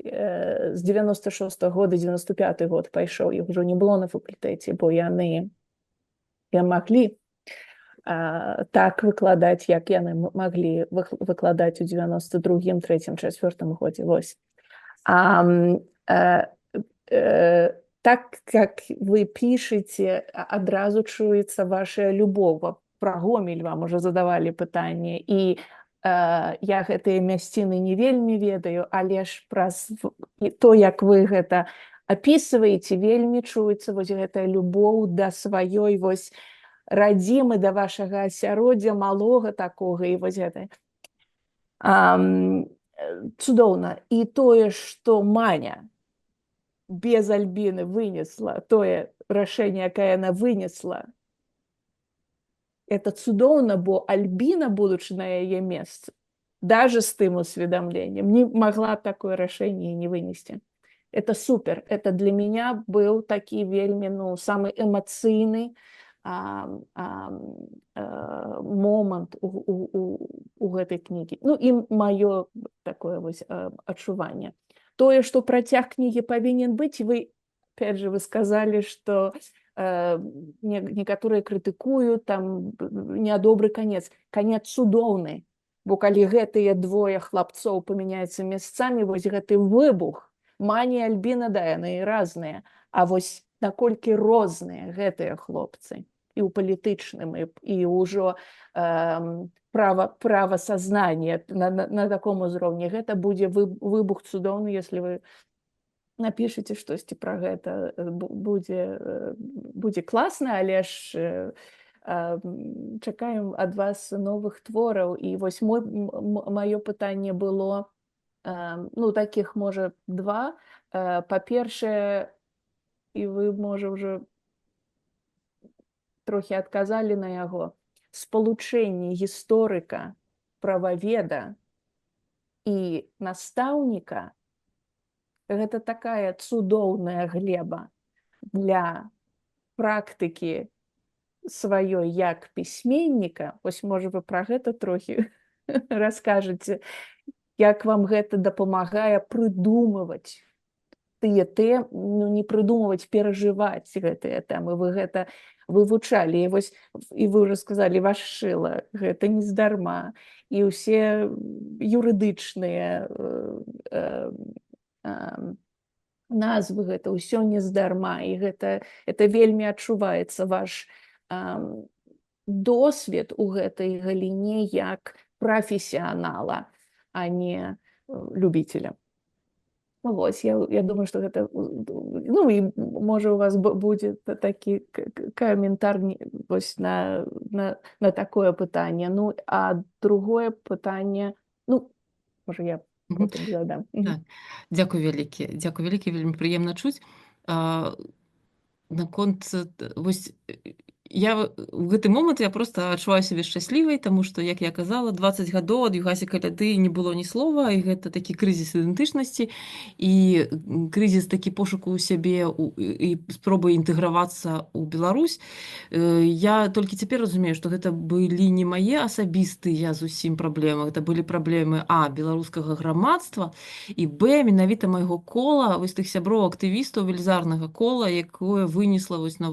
з 96-го года, 95-й год пайшоў, іх ужо не было на факультэце, бо яны маглі так выкладаць, як яны маглі выкладаць у 92-м, 3-м, 4-м годзе. Вось. Так, як вы пішаце, адразу чуецца ваша любоў. Пра Гомель вам уже задавалі пытанне, і я гэтыя мясціны не вельмі ведаю, але ж праз то, як вы гэта апісваеце, вельмі чуецца вось гэтая любоў да сваёй вось радзімы, да вашага асяроддзя малога такога, і вось гэта. Цудоўна. І тое, што Маня без Альбіны вынесла, тое рашэнне, якое яна вынесла, это цудоўна, бо Альбіна, будучы на яе месцы, даже з тым усведамленнем, не могла такое рашэнне не вынесці. Это супер. Это для меня быў такі вельмі, самы эмацыйны момант у гэтай кнігі. І маё такое вось адчуванне. Тое, што працяг кнігі павінен быць, вы, опять же, вы сказалі, што некаторыя крытыкуюць, там нядобры канец. Канец цудоўны, бо калі гэтыя двое хлапцоў памяняюцца месцамі, вось гэты выбух, Маня і Альбіна, да, яны і разныя, а вось наколькі розныя гэтыя хлопцы і ў палітычным, і ўжо правасазнання на таком узроўні. Гэта будзе выбух цудоўны, если вы напішыце штосьці пра гэта, будзе класна, але ж чакаем ад вас новых твораў. І вось маё пытанне было, такіх, можа, два. Па-першае, і вы, можа, ўжо трохі адказалі на яго, спалучэнне гісторыка, прававеда і настаўніка — гэта такая цудоўная глеба для практыкі сваёй як пісьменніка. Вось, можа, вы пра гэта трохі раскажаце, як вам гэта дапамагае прыдумваць тыя тэмы, не прыдумваць, перажываць гэтыя тэмы. Вы гэта вывучалі, і вось, і вы ўжо сказалі, Вашчыла, гэта нездарма, і ўсе юрыдычныя назвы, гэта ўсё нездарма, і гэта вельмі адчуваецца ваш досвед у гэтай галіне як прафесіянала, а не любителя. Вось, я думаю, што гэта, і можа у вас будзе такі каментар вось на такое пытанне. А другое пытанне, можа, я потым задам. Дзякуй вялікі, вельмі прыемна чуць. Наконт, вось, я в гэты момант я просто адчуваю сябе шчаслівай, таму што, як я казала, 20 гадоў ад Югасіка Ляды не было ні слова, і гэта такі крызіс ідэнтычнасці, і крызіс такі пошуку ў сябе і спробы інтэгравацца ў Беларусь. Я толькі цяпер разумею, што гэта былі не мае асабістыя зусім праблемы, гэта былі праблемы беларускага грамадства, і менавіта майго кола, вось тых сяброў актывістаў велізарнага кола, якое вынесла вось на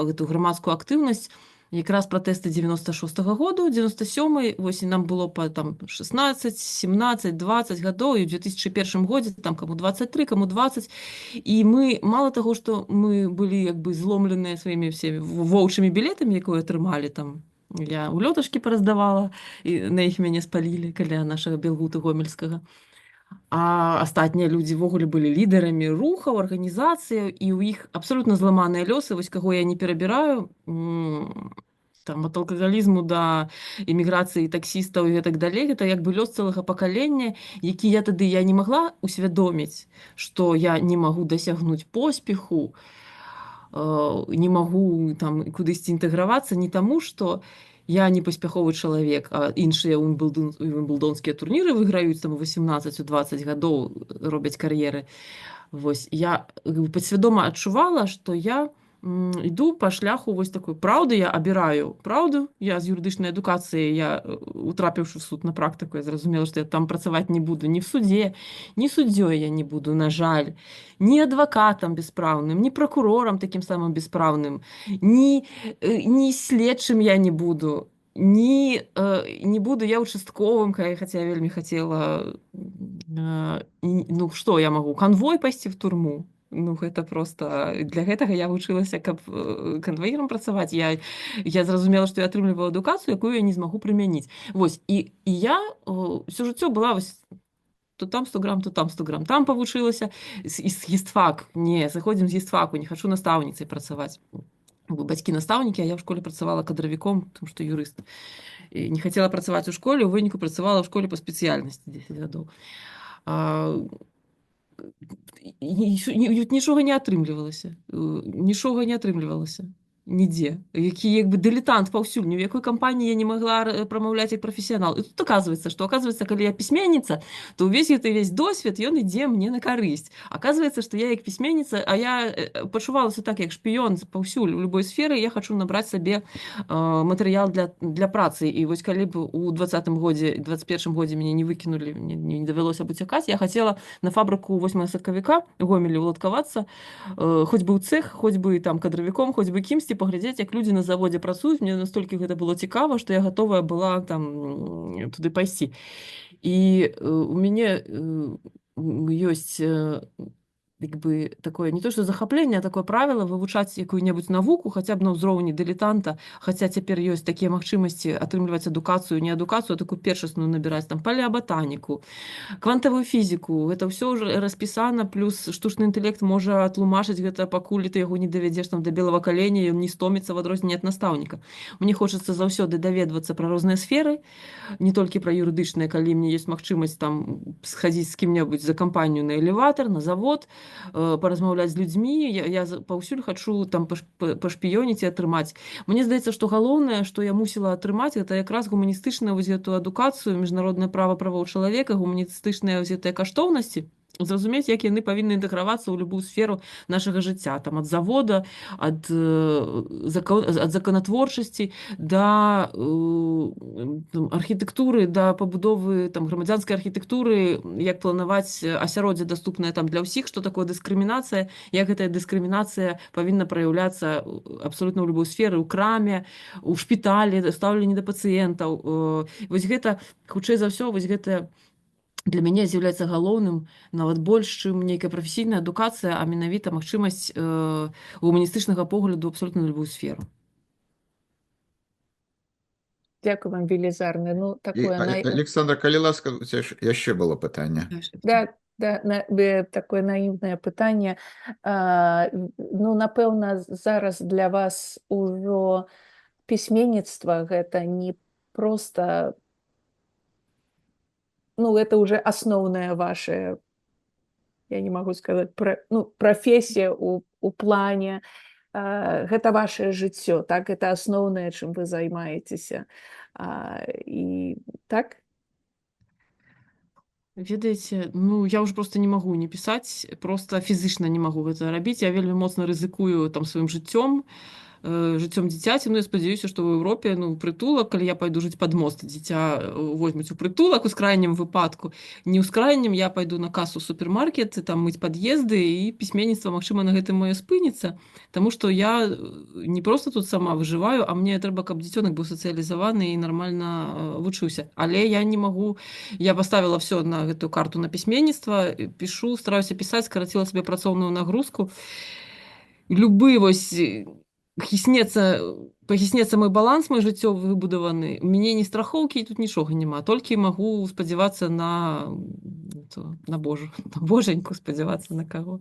гэту грамадскую актыўнасць якраз пратэсты 96-го году, 97-й, вось, і нам было па 16, 17, 20 гадоў, і ў 2001 годзе там каму 23, каму 20, і мы, мала таго, што мы былі як бы зломленыя сваімі всеми воўчымі білетамі, якое атрымалі там, я ў лёташкі параздавала, і на іх мяне спалілі каля нашага Белгута Гомельскага. А астатнія людзі ввогуле былі лідарамі рухаў, арганізацыяў, і ў іх абсалютна зламаныя лёсы, вось каго я не перабіраю, там, ад алкагалізму да эміграцыі таксістаў і гэтак далей, гэта як бы лёс цэлага пакалення, які я тады не магла усвядоміць, што я не магу дасягнуць поспеху, не магу там кудысьці інтэгравацца, не таму, што я не паспяховы чалавек, а іншыя вімблдонскія турніры выйграюць там у 18-20 гадоў, робяць кар'еры. Вось я падсвядома адчувала, што я іду па шляху вось такой праўды, я абіраю праўду, я з юрыдычнай адукацыяй, я утрапіўшы в суд на практыку, я зразумела, што я там працаваць не буду ні в судзе, ні суддзёй я не буду, на жаль, ні адвакатам беспраўным, ні пракурорам такім самым беспраўным, ні следчым я не буду, не буду я участковым, хаця я вельмі хацела, ну што я магу, канвой пайсці в турму? Ну, гэта просто для гэтага я вучылася, каб канвоірам працаваць. Я зразумела, што я атрымлівала адукацыю, якую я не змагу прымяніць. Вось, і я ўсё жыццё была вось то там 100 грам, то там 100 грам. Там павучылася з гістфак. Не, заходзім з гістфаку, не хачу настаўніцай працаваць. Бацькі настаўнікі, а я в школе працавала кадравіком, тому што юрыст. І не хацела працаваць у школе, у выніку працавала ў школе па спецыяльнасці 10 гадоў. Нічога не атрымлівалася. Нічога не атрымлівалася. Нідзе. Як бы дылетант паўсюль. Ні ў якой кампаніі я не магла прамаўляць як прафесіянал. І тут оказывается, калі я пісьменніца, то ўвесь досвед, ён ідзе мне на карысць. Оказывается, што я як пісьменніца, а я пачувалася так, як шпіён паўсюль у любой сферы, я хачу набраць сабе матэрыял для працы. І вось калі б у 20-м годзе, 21-м годзе мяне не выкінулі, мне не давялося б уцякаць, я хацела на фабрыку 8 сакавіка у Гомелі уладкавацца, хоць бы ў цэх, хоць бы там кадравіком, хоць бы кімсьці, паглядзець, як людзі на заводзе працуюць. Мне настолькі гэта было цікава, што я гатовая была там туды пайсці. І у мяне ёсць як бы такое не то што захапленне, а такое правіла вывучаць якую-небудзь навуку, хаця б на ўзроўні дылетанта, хаця цяпер ёсць такія магчымасці атрымліваць адукацыю, не адукацыю, а такую першасную набіраць, там палеабатаніку, квантавую фізіку. Гэта ўсё ўжо распісана, плюс штучны інтэлект можа тлумачыць гэта, пакуль ты яго не давядзеш там да белага каленя, ён не стоміцца в адрозненне ад настаўніка. Мне хочацца заўсёды даведвацца пра розныя сферы, не толькі пра юрыдычныя, калі мне ёсць магчымасць там схадзіць з кім-небудзь за кампанію на элеватар, на завод, паразмаўляць з людзьмі, я паўсюль хачу там пашпіёніць і атрымаць. Мне здаецца, што галоўнае, што я мусіла атрымаць, гэта якраз гуманістычную вось гэтую адукацыю, міжнароднае права правоў чалавека, гуманістычныя вось гэтыя каштоўнасці, зразумець, як яны павінны інтэгравацца ў любую сферу нашага жыцця, там ад завода, ад законатворчасці да архітэктуры, да пабудовы там грамадзянскай архітэктуры, як планаваць асяроддзе даступнае там для ўсіх, што такое дыскрымінацыя, як гэтая дыскрымінацыя павінна праяўляцца абсалютна ў любой сферы, у краме, у шпіталі, стаўленні да пацыентаў. Вось гэта, хутчэй за ўсё, вось гэта для мяне з'яўляецца галоўным, нават больш, чым нейкая прафесійная адукацыя, а менавіта магчымасць гуманістычнага погляду абсолютна на любую сферу. Дзякуй вам велізарна. Ну, такое Александра, калі ласка, у цябе яшчэ было пытанне. Такое наіўнае пытанне. Ну, напэўна, зараз для вас ужо пісьменніцтва гэта не проста, ну, это уже асноўная ваша, я не магу сказаць, прафесія у плане, гэта ваше жыццё, так, это асноўнае, чым вы займаецеся. І так? Ведаеце, ну, я ўжо проста не магу не пісаць, проста фізычна не магу гэта рабіць. Я вельмі моцна рызыкую там сваім жыццём дзіцяці. Ну, я спадзяюся, што ў Еўропе, ну, прытулак, калі я пайду жыць пад мост, дзіця возьмуць у прытулак у скрайнім выпадку. Не ў скрайнім я пайду на касу супермаркет, там мыць пад'езды, і пісьменніцтва, магчыма, на гэтым маё спыніцца, таму што я не проста тут сама выжываю, а мне трэба, каб дзіцёнак быў сацыялізаваны і нармальна вучыўся. Але я не магу, я паставіла ўсё на гэтую карту на пісьменніцтва, пішу, стараюся пісаць, скараціла сабе працоўную нагрузку. Любы вось пахіснецца мой баланс, мой жыццёвы выбудаваны, у мяне ні страхоўкі, і тут нічога няма, толькі магу спадзявацца на божаньку, спадзявацца на каго,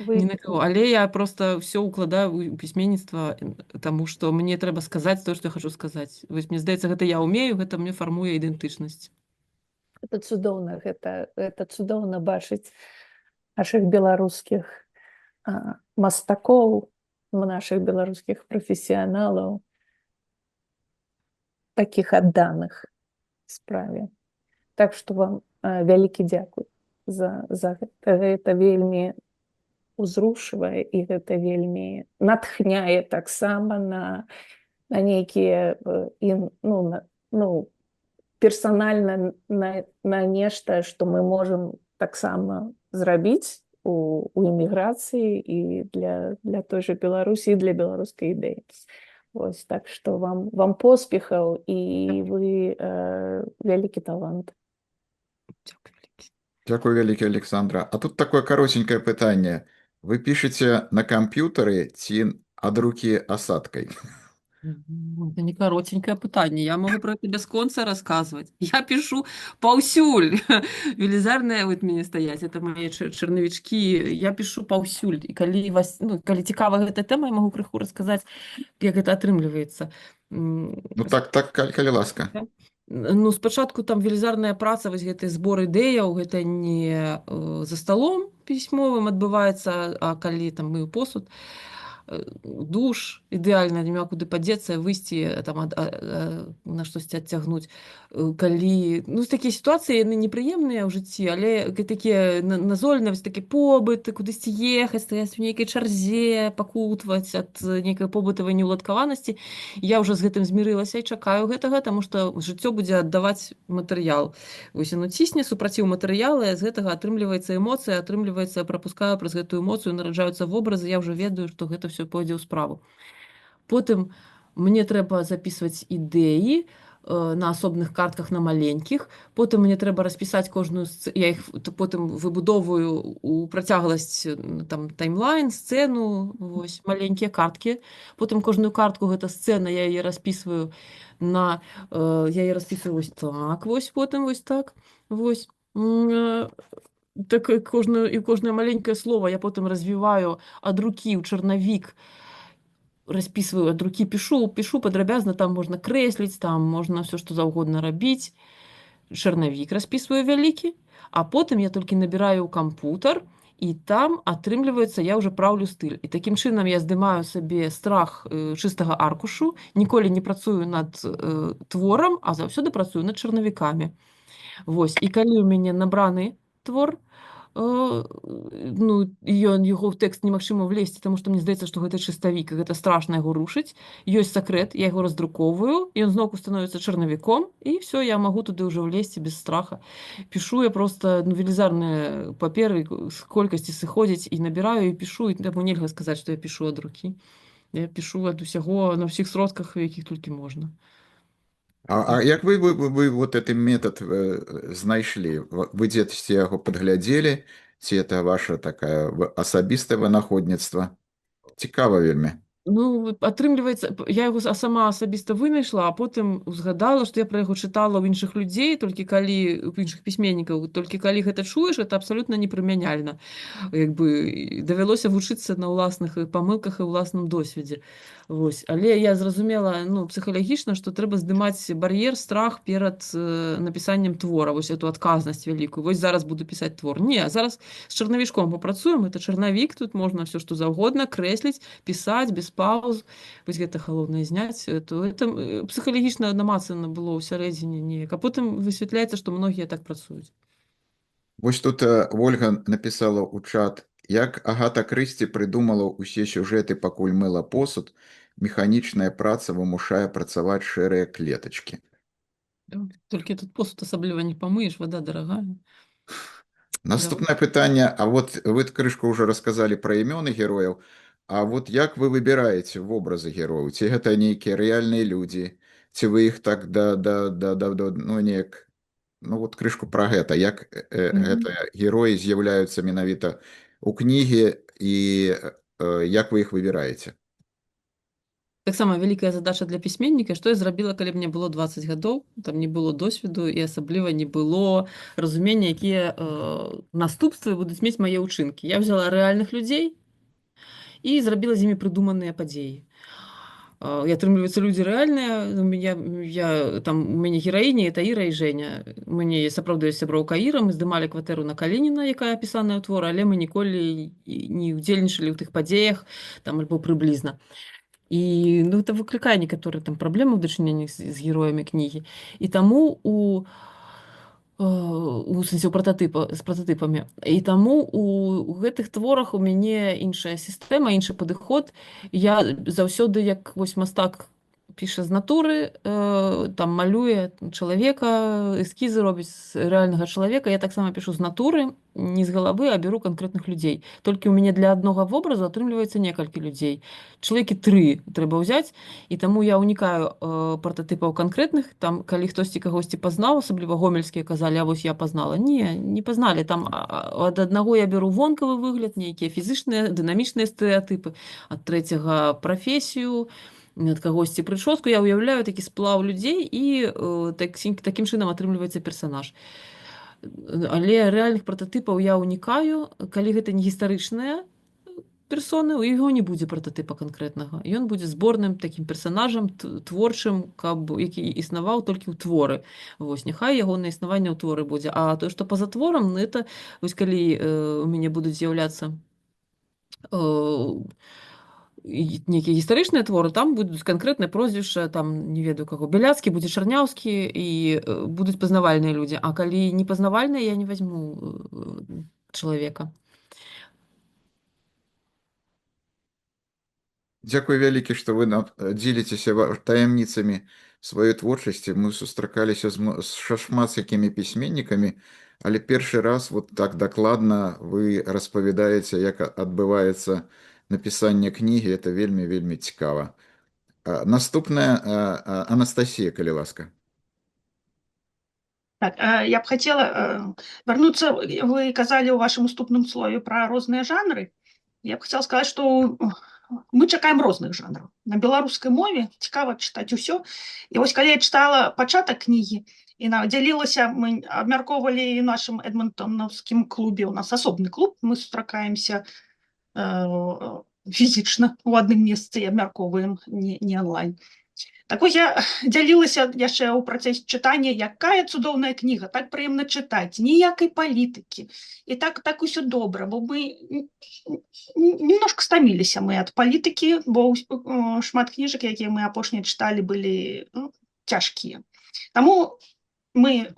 ні на каго. Але я проста ўсё укладаю ў пісьменніцтва, таму што мне трэба сказаць тое, што я хачу сказаць. Вось мне здаецца, гэта я ўмею, гэта мне фармуе ідэнтычнасць. Это цудоўна, гэта цудоўна бачыць нашых беларускіх мастакоў, наших беларускіх прафесіяналаў. такіх адданых справе. Так што вам вялікі дзякуй за гэта. Гэта вельмі узрушвае і гэта вельмі натхняе таксама на нейкія персанальна на нешта, што мы можам таксама зрабіць у эміграцыі і для той жа Беларусі і для беларускай ідэі. Вось, так што вам поспехаў і вы вялікі талант. Дякую вялікі. Дякую вялікі, Александра. А тут такое каротенькое пытанне. Вы пішаце на камп'ютары ці ад рукі асадкай? Это не коротенькое пытанне. Я могу про это бясконца рассказывать. Я пишу паўсюль. Велізарныя вот мяне стаяць. Это мои чарнавічкі. Я пишу паўсюль. І калі цікава гэта тэма, я могу крыху расказаць, як гэта атрымліваецца. Ну так, калі ласка. Ну, спачатку там велізарная праца, вось гэты збор ідэяў, гэта не за сталом пісьмовым адбываецца, а калі там мыю посуд, душ ідэальна, няма куды падзецца, выйсці там на штосьці адцягнуць. Калі такія сітуацыі, яны непрыемныя ў жыцці, але такія назольныя, такі побыт, кудысьці ехаць, стаяць у нейкай чарзе, пакутваць ад нейкай побытавай неўладкаванасці. Я ўжо з гэтым змірылася і чакаю гэтага, таму што жыццё будзе аддаваць матэрыял. Вось яно цісне супраціў матэрыяла, і з гэтага атрымліваецца эмоцыя, прапускаю праз гэтую эмоцыю, нараджаюцца вобразы, я ўжо ведаю, што гэта все пойдзе ў справу. Потым мне трэба записваць ідэі на асобных картках, на маленькіх. Потым мне трэба распісаць кожную я іх потым выбудоўваю у працягласць там таймлайн, сцэну, вось маленькія карткі. Потым кожную картку гэта сцэна, я яе распісваю вось так, вось потым вось так. Вось. Так кожнае маленькае слово я потым развіваю ад рукі ў чарнавік, распісваю ад рукі, пішу падрабязна, там можна крэсліць, там можна все што заўгодна рабіць. Чарнавік распісваю вялікі, а потым я толькі набіраю ў кампутар, і там атрымліваецца, я ўжо праўлю стыль. І такім чынам я здымаю сабе страх чыстага аркушу, ніколі не працую над творам, а заўсёды працую над чарнавікамі. Вось, і калі ў мяне набраны твор, яго ў тэкст немагчыма влезці, таму што мне здаецца, што гэта чыставік, і гэта страшна яго рушыць. Ёсць сакрэт, я яго раздруковваю, ён зноўку становіцца чарнавіком, і все, я магу туды ўжо влезці без страха. Пішу я проста велізарныя паперы, з колькасці сыходзіць, і набіраю, і пішу, і таму нельга сказаць, што я пішу ад рукі. Я пішу ад усяго на ўсіх сродках, якіх толькі можна. А як вы вот этот метод знайшлі? Вы дзе-сьці яго падглядзелі? Ці это ваша такая асабістае вынаходніцтва? Цікава вельмі. Атрымліваецца, я яго сама асабіста вынайшла, а потым узгадала, што я пра яго чытала ў іншых людзей, толькі калі у іншых пісьменнікаў, толькі калі гэта чуеш, это абсалютна непрымяняльна. Давялося вучыцца на ўласных памылках і ўласным досведзе. Вось. Але я зразумела псіхалагічна, што трэба здымаць бар'ер, страх перад напісаннем твора, вось эту адказнасць вялікую. Вось зараз буду пісаць твор. Не, зараз з чарнавічком папрацуем, это чарнавік, тут можна все што заўгодна крэсліць, пісаць без пауз, вось гэта галоўнае зняць. Это псіхалагічна намацана было ўсярэдзіне неяк. А потым высвятляецца, што многія так працуюць. Вось тут Ольга напісала ў чат, як Агата Крысці прыдумала ўсе сюжэты, пакуль мыла посуд, механічная праца вымушае працаваць шэрыя клетачкі. Толькі тут посуд асабліва не памыеш, вада дарагая. Наступнае пытанне, а вот вы крышку ўжо расказалі пра імёны герояў, а вот як вы выбіраеце вобразы герояў? Ці гэта нейкія рэальныя людзі? Ці вы іх так неяк... вот крышку пра гэта, як гэтыя героі з'яўляюцца менавіта ў кнігі і як вы іх выбіраеце? Таксама вялікая задача для пісьменніка, што я зрабіла, калі мне было 20 гадоў, там не было досведу і асабліва не было разумення, якія наступствы будуць мець мае ўчынкі. Я взяла рэальных людзей і зрабіла з імі прыдуманыя падзеі. І атрымліваюцца людзі рэальныя, у мяне гераіні, это Іра і Жэня. Мне сапраўды ёсць сяброўка Іра, мы здымалі кватэру на Калініна, якая апісаная ў творы, але мы ніколі не ўдзельнічалі ў тых падзеях, там альбо прыблізна. І ну, гэта выклікае некаторыя там праблемы ў дачыненні з героямі кнігі. І таму у сэнсе з прататыпамі. І таму у гэтых творах у мяне іншая сістэма, іншы падыход. Я заўсёды, як вось мастак піша з натуры, там малюе чалавека, эскізы робіць з рэальнага чалавека, я таксама пішу з натуры, не з галавы, а беру канкрэтных людзей. Толькі ў мяне для аднога вобразу атрымліваецца некалькі людзей. Чалавекі 3 трэба ўзяць, і таму я ўнікаю прататыпаў канкрэтных. Там, калі хтосьці кагосьці пазнаў, асабліва гомельскія казалі, а вось я пазнала. Не пазналі. Там ад аднаго я беру вонкавы выгляд, нейкія фізычныя, дынамічныя стэеатыпы, ад трэцяга прафесію, ад кагосьці прычоску. Я ўяўляю такі сплаў людзей, і такім чынам атрымліваецца персанаж. Але рэальных прататыпаў я ўнікаю. Калі гэта не гістарычныя персоны, у яго не будзе прататыпа канкрэтнага. Ён будзе зборным такім персанажам, творчым, які існаваў толькі ў творы. Вось, няхай ягонае існаванне ў творы будзе. А тое, што па-за творам, это, вось калі у мяне будуць з'яўляцца нейкія гістарычныя творы, там будуць канкрэтныя прозвішча, там, не ведаю каго, Бяляцкі, будзе Чарняўскі, і будуць пазнавальныя людзі. А калі не пазнавальныя, я не вазьму чалавека. Дзякуй вялікі, што вы дзеліцеся таямніцамі сваёй творчасці. Мы сустракаліся з шмат з якімі пісьменнікамі, але першы раз вот так дакладна вы распавядаеце, як адбываецца напісанне кнігі. Это вельмі цікава. Наступная Анастасія, калі ласка. Так, я б хотела вернуться, вы казали у вашем уступном слове про розныя жанры. Я б хотела сказать, что мы чакаем розных жанраў. На беларускай мове цікава чытаць усё. І вось калі я чытала пачатак кнігі і дзялілася, мы абмяркоўвалі в нашым эдмонтонаўскім клубе, у нас асобны клуб, мы сустракаемся фізічна у адным месцы і абмяркоўваем, не онлайн. Так вось я дзялілася яшчэ ў працэсе чытання, якая цудоўная кніга, так прыемна чытаць, ніякай палітыкі. І так усё добра, бо мы немножко стаміліся мы ад палітыкі, бо шмат кніжак, якія мы апошнія чыталі, былі цяжкія. Таму мы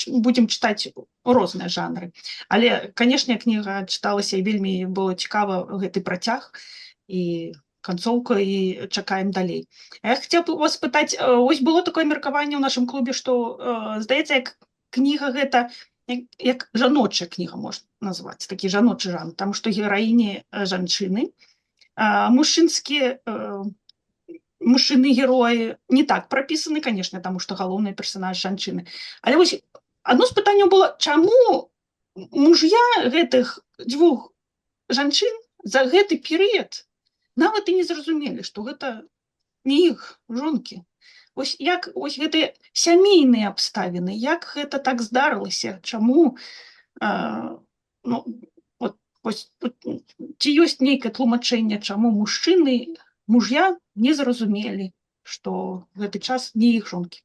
будзем чытаць розныя жанры. Але, канешне, кніга чыталася, і вельмі было цікава гэты працяг, і канцоўка, і чакаем далей. Я хотела бы вас спытаць, ось было такое меркаванне ў нашым клубе, што, здаецца, як кніга гэта, як жаночая кніга можна назваць, такі жаночы жанр, там што гераіні жанчыны, мужчыны-героі не так прапісаны, канешне, таму што галоўны персанаж жанчыны. Але вось адно з пытанняў было, чаму муж'я гэтых дзвюх жанчын за гэты перыяд нават і не зразумелі, што гэта не іх жонкі. Вось як гэтыя сямейныя абставіны, як гэта так здарылася, чаму, ці ёсць нейкае тлумачэнне, чаму муж'я не зразумелі, што гэты час не іх жонкі.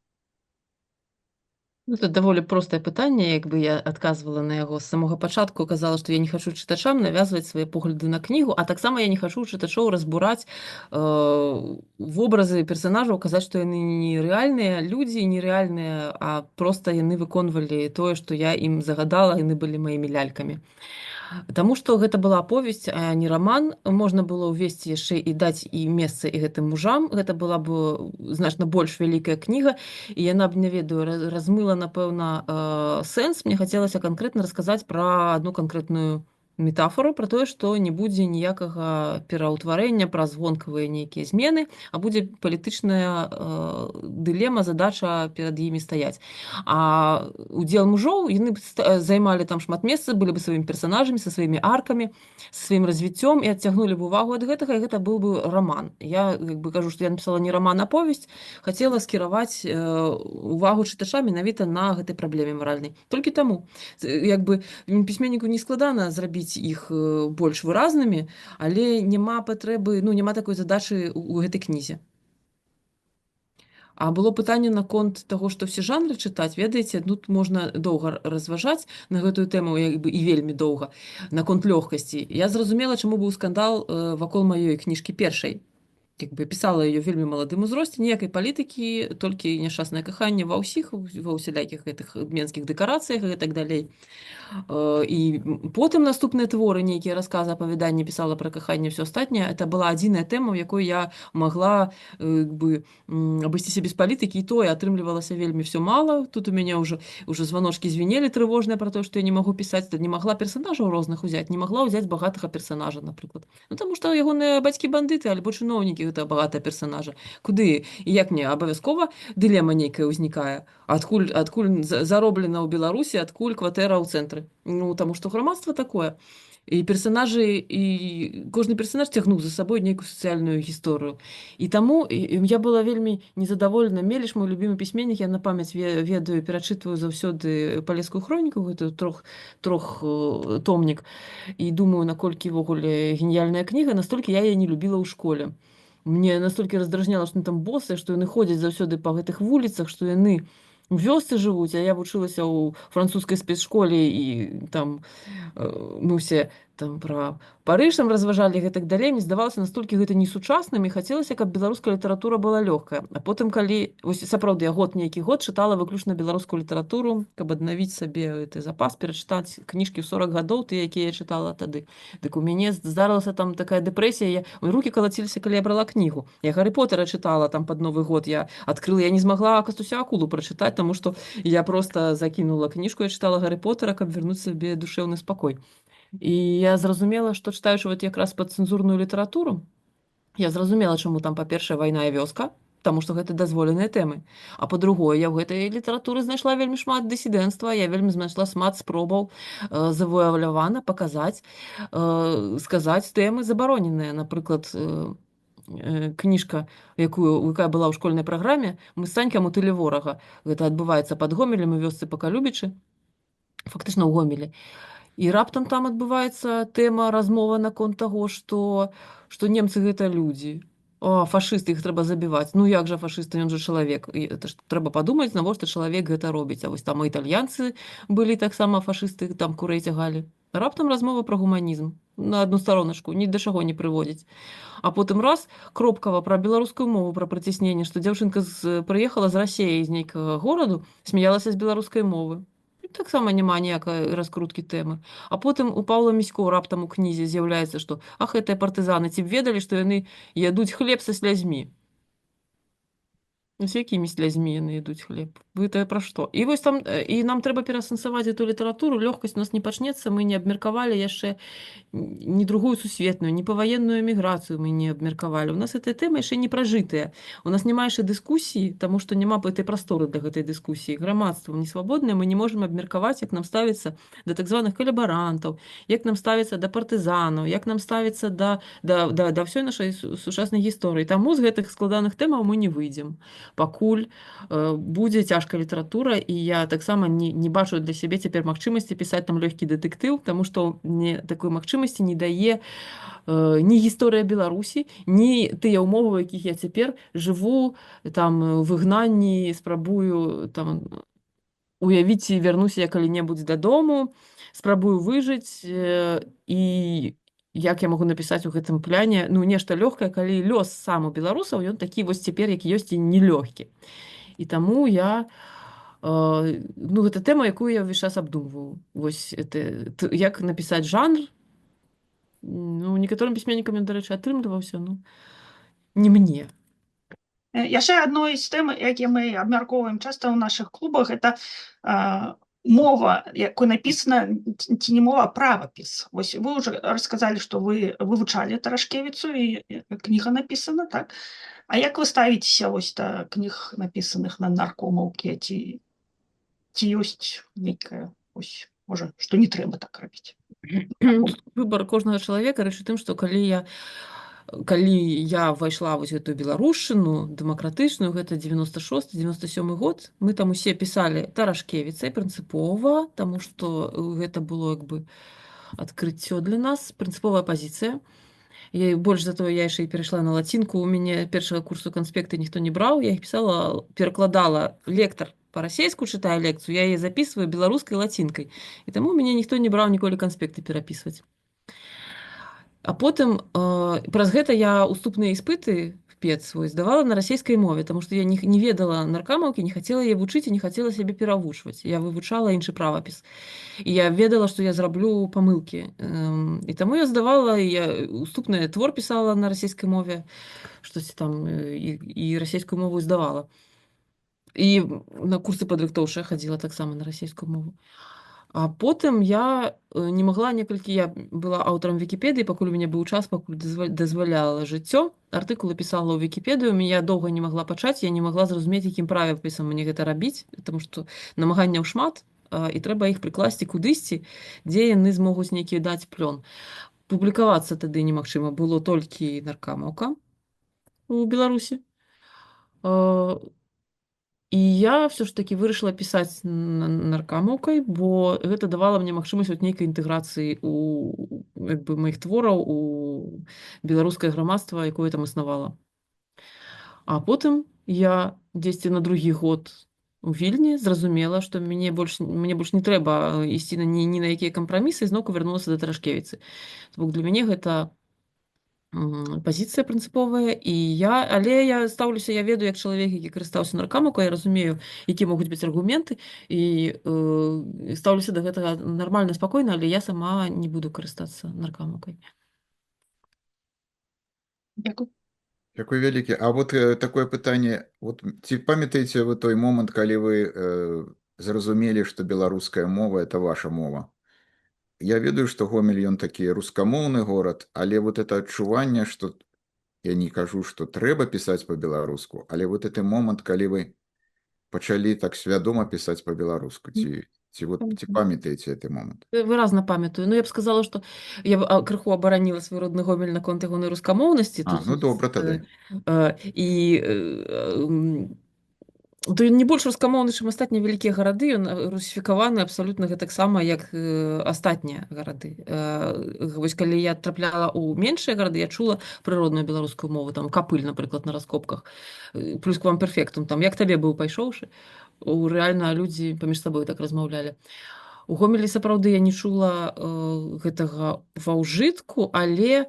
Это даволі простае пытанне, як бы я адказвала на яго з самога пачатку, казала, што я не хачу чытачам навязваць свае погляды на кнігу, а таксама я не хачу чытачоў разбураць вобразы персанажаў, казаць, што яны не рэальныя людзі, не рэальныя, а проста яны выконвалі тое, што я ім загадала, яны былі маімі лялькамі. Таму што гэта была аповесць, а не раман. Можна было ўвесці яшчэ і даць і месца і гэтым мужам. Гэта была б значна больш вялікая кніга, і яна б, не ведаю, размыла, напэўна, сэнс. Мне хацелася канкрэтна расказаць пра адну канкрэтную метафору, пра тое, што не будзе ніякага пераўтварэння праз вонкавыя нейкія змены, а будзе палітычная дылема, задача перад імі стаяць. А удзел мужоў, яны займалі там шмат месца, былі бы сваімі персанажамі, са сваімі аркамі, са сваім развіццём, і адцягнулі б увагу ад гэтага, і гэта быў бы раман. Я кажу, што я напісала не раман, а повесць, хацела скіраваць увагу чытача менавіта на гэтай праблеме маральнай. Толькі таму. Пісьменніку не складана зрабіць іх больш выразнымі, але няма патрэбы, няма такой задачы ў гэтай кнізе. А было пытанне наконт таго, што ўсе жанры чытаць, ведаеце, тут можна доўга разважаць на гэтую тэму, і вельмі доўга, наконт лёгкасці. Я зразумела, чаму быў скандал вакол маёй кніжкі першай. як бы пісала ее вельмі маладым узросце, ніякай палітыкі, толькі няшчаснае каханне ва ўсіх, ва ўсялякіх гэтых менскіх дэкарацыях і так далей. І потым наступныя творы, нейкія расказы, апавяданні пісала пра каханне, все астатняе. Это была адзіная тэма, у якой я магла як бы абысціся без палітыкі, і тое атрымлівалася вельмі все мала. Тут у мяне уже званочкі звенелі трывожныя пра тое, што я не магу пісаць, не магла персанажаў розных узяць, не магла ўзяць багатага персанажа, напрыклад. Ну, таму што ягоныя бацькі бандыты альбо чыноўнікі гэта багатыя персанажа. Куды і як мне абавязкова дылема нейкая ўзнікае. Адкуль зароблена ў Беларусі, адкуль кватэра ў цэнтры. Ну, таму што грамадства такое. І персанажы, і кожны персанаж цягнуў за сабой нейкую сацыяльную гісторыю. І таму я была вельмі незадаволена. Меліш, мой любімы пісьменнік, я на памяць ведаю, перачытваю заўсёды палескую хроніку, гэтую томнік, і думаю, наколькі ўвогуле геніяльная кніга, настолькі я яе не любіла ў школе. Мне настолькі раздражняла, што яны там босыя, што яны ходзяць заўсёды па гэтых вуліцах, што яны у вёсцы жывуць, а я вучылася ў французскай спецшколе, і там мы ўсе там пра Парыж там разважалі і гэтак далей. Мне здавалася настолькі гэта несучасным, і хацелася, каб беларуская літаратура была лёгкая. А потым, калі вось сапраўды я нейкі год чытала выключна беларускую літаратуру, каб аднавіць сабе гэты запас, перачытаць кніжкі ў 40 гадоў, тыя, якія я чытала тады. Дык у мяне здарылася там такая дэпрэсія, мои рукі калаціліся, калі я брала кнігу. Я Гаррі Поттера чытала там пад Новы год, я адкрыла, я не змагла Кастуся Акулу прачытаць, таму што я проста закінула кніжку, я чытала Гаррі Поттера, каб вярнуць сабе душэўны спакой. І я зразумела, што чытаючы вот якраз пад цэнзурную літаратуру, я зразумела, чаму там, па-першае, вайна і вёска, таму што гэта дазволеныя тэмы. А па-другое, я ў гэтай літаратуры знайшла вельмі шмат дысідэнцтва, я вельмі знайшла шмат спробаў завуалявана паказаць, сказаць тэмы забароненыя. Напрыклад, кніжка, якая была ў школьнай праграме, «Мы з Санькам у тыле ворага». Гэта адбываецца пад Гомелем і вёсцы Пакалюбічы, фактычна ў Гомелі. І раптам там адбываецца тэма, размова наконт таго, што немцы гэта людзі. Фашысты, іх трэба забіваць. Ну як жа фашысты, ён жа чалавек. І это ж трэба падумаць, навошта чалавек гэта робіць. А вось там і італьянцы былі таксама фашысты, там курэй цягалі. Раптам размова пра гуманізм. На адну староначку, ні да чаго не прыводзіць. А потым раз, кропкава пра беларускую мову, пра прыцісненне, што дзяўчынка прыехала з Расіі, з нейкага гораду, смяялася з беларускай мовы. Таксама няма ніякай раскруткі тэмы. А потым у Паўла Міськоў раптам у кнізе з'яўляецца, што гэтыя партызаны, ці б ведалі, што яны ядуць хлеб са слязьмі. З якімі слязьмі яны ядуць хлеб? Гэта пра што? І вось там, і нам трэба пераасэнсаваць эту літаратуру, лёгкасць у нас не пачнецца, мы не абмеркавалі яшчэ ні другую сусветную, ні паваенную эміграцыю мы не абмеркавалі. У нас гэтая тэма яшчэ не пражытая. У нас няма яшчэ дыскусіі, таму што няма гэтай прасторы для гэтай дыскусіі. Грамадства не свабоднае, мы не можам абмеркаваць, як нам ставіцца да так званых калабарантаў, як нам ставіцца да партызанаў, як нам ставіцца да ўсёй нашай сучаснай гісторыі. Таму з гэтых складаных тэмаў мы не выйдзем. Пакуль будзе цяжкая літаратура, і я таксама не бачу для сябе цяпер магчымасці пісаць там лёгкі дэтэктыў, таму што мне такой магчымасці не дае ні гісторыя Беларусі, ні тыя ўмовы, у якіх я цяпер жыву, там выгнанні, спрабую там уявіць і вярнуся я калі-небудзь дадому, спрабую выжыць, і як я магу напісаць у гэтым пляне, ну, нешта лёгкае, калі лёс сам у беларусаў, ён такі вось цяпер, які ёсць, і нелёгкі. І таму я, ну, гэта тэма, якую я ўвесь час абдумваю. Вось як напісаць жанр, ну, некаторым пісьменнікам ён, дарэчы, атрымліваўся, ну, не мне. Яшчэ адной з тэм, якія мы абмяркоўваем часта ў нашых клубах, это мова, якой напісана, ці не мова, а правапіс. Вось вы ўжо расказалі, што вы вывучалі Тарашкевіцу, і кніга напісана, так? А як вы ставіцеся вось да кніг, напісаных на наркомаўкі, ці ёсць нейкая, ось, можа, што не трэба так рабіць? Выбар кожнага чалавека рэчы тым, што калі я ўвайшла вось гэтую беларушчыну дэмакратычную, гэта 96-97 год, мы там усе пісалі Тарашкевіцай прынцыпова, таму што гэта было як бы адкрыццё для нас, прынцыповая пазіцыя. Больш за тое, я яшчэ і перайшла на лацінку, у мяне першага курсу канспекты ніхто не браў, я іх пісала, перакладала, лектар па-расейску чытае лекцыю, я яе запісваю беларускай лацінкай. І таму мяне ніхто не браў ніколі канспекты перапісваць. А потым праз гэта я уступныя іспыты спец свой здавала на расійскай мове, таму што я не ведала наркамаўкі, не хацела яе вучыць і не хацела сябе перавучваць. Я вывучала іншы правапіс. І я ведала, што я зраблю памылкі. І таму я здавала, і я уступны твор пісала на расійскай мове, штосьці там і расійскую мову здавала. І на курсы падрыхтоўчыя хадзіла таксама на расійскую мову. А потым я не магла я была аўтарам Вікіпедыі, пакуль у мяне быў час, пакуль дазваляла жыццё. Артыкулы пісала ў Вікіпедыю, я доўга не магла пачаць, я не магла зразумець, якім правапісам мне гэта рабіць, таму што намаганняў шмат, і трэба іх прыкласці кудысьці, дзе яны змогуць нейкі даць плён. Публікавацца тады немагчыма было толькі наркамаўка у Беларусі. І я все ж таки вырашыла пісаць наркамаўкай, бо гэта давала мне магчымасць нейкай інтэграцыі у маіх твораў у беларускае грамадства, якое там існавала. А потым я дзесьці на другі год у Вільні зразумела, што мне больш не трэба ісці ні на якія кампрамісы, і зноўку вярнулася да Тарашкевіцы. Бо для мяне гэта пазіцыя прынцыповая, але я стаўлюся, я ведаю, як чалавек, які карыстаўся наркамаўкай, я разумею, якія могуць быць аргументы, і стаўлюся да гэтага нармальна, спакойна, але я сама не буду карыстацца наркамаўкай. Дякую. Дзякуй вялікі. А вот такое пытанне, ці памятаеце вы той момант, калі вы зразумелі, што беларуская мова — это ваша мова? Я ведаю, што Гомель ён такі рускамоўны горад, але вот это адчуванне, што я не кажу, што трэба пісаць па-беларуску, але вот гэты момант, калі вы пачалі так свядома пісаць па-беларуску, ці памятаеце гэты момант? Выразна памятаю. Я б сказала, што я крыху абараніла свой родны Гомель наконт ягонай рускамоўнасці. Добра тады. То ён не больш рускамоўны, чым астатнія вялікія гарады, ён русіфікаваны абсалютна гэтаксама, як астатнія гарады. Вось калі я трапляла ў меншыя гарады, я чула прыродную беларускую мову, там Капыль, напрыклад, на раскопках, плюс квамперфектум, там як табе быў пайшоўшы, рэальна людзі паміж сабой так размаўлялі. У Гомелі сапраўды я не чула гэтага ва ўжытку, але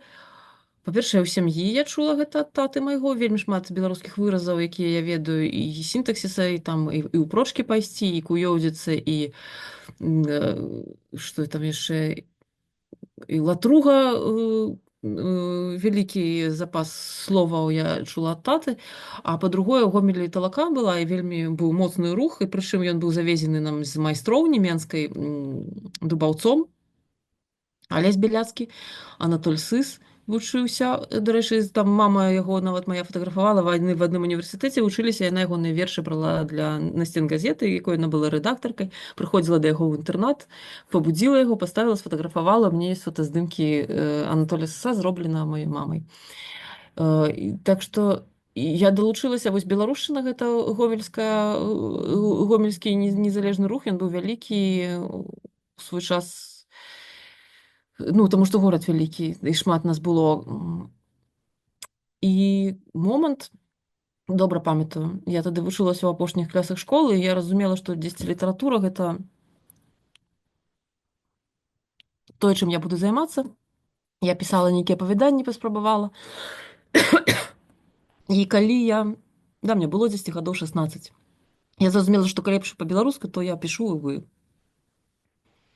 па-першае, у сям'і я чула гэта ад таты майго, вельмі шмат беларускіх выразаў, якія я ведаю, і сінтаксіса, і ў прочкі пайсці, і куёўдзіцца, і што там яшчэ, і латруга, вялікі запас словаў я чула ад таты, а па-другое, у Гомелі талака была, і вельмі быў моцны рух, і прычым ён быў завезены нам з майстроўні менскай дубаўцом, Алесь Беляцкі, Анатоль Сыс вучыўся. Дарэчы, там мама яго нават моя фатаграфавала, в адным універсітэце вучыліся, яна ягоныя вершы брала для насцен газеты, якой яна была рэдактаркай, прыходзіла да яго ў інтэрнат, пабудзіла яго, паставіла, сфатаграфавала, мне ёсць фотаздымкі Анатоля Сыса, зроблена маёй мамай. Так што я далучылася, вось беларушчына, гэта гомельскі незалежны рух, ён быў вялікі у свой час, таму што горад вялікі, і шмат нас было. І момант, добра памятаю, я тады вучылася ў апошніх класах школы, і я разумела, што дзесьці літаратура — гэта тое, чым я буду займацца. Я пісала нейкія апавяданні, паспрабавала. І калі мне было дзесьці гадоў 16, я зразумела, што калі я пішу па-беларуску, то я пішу вы.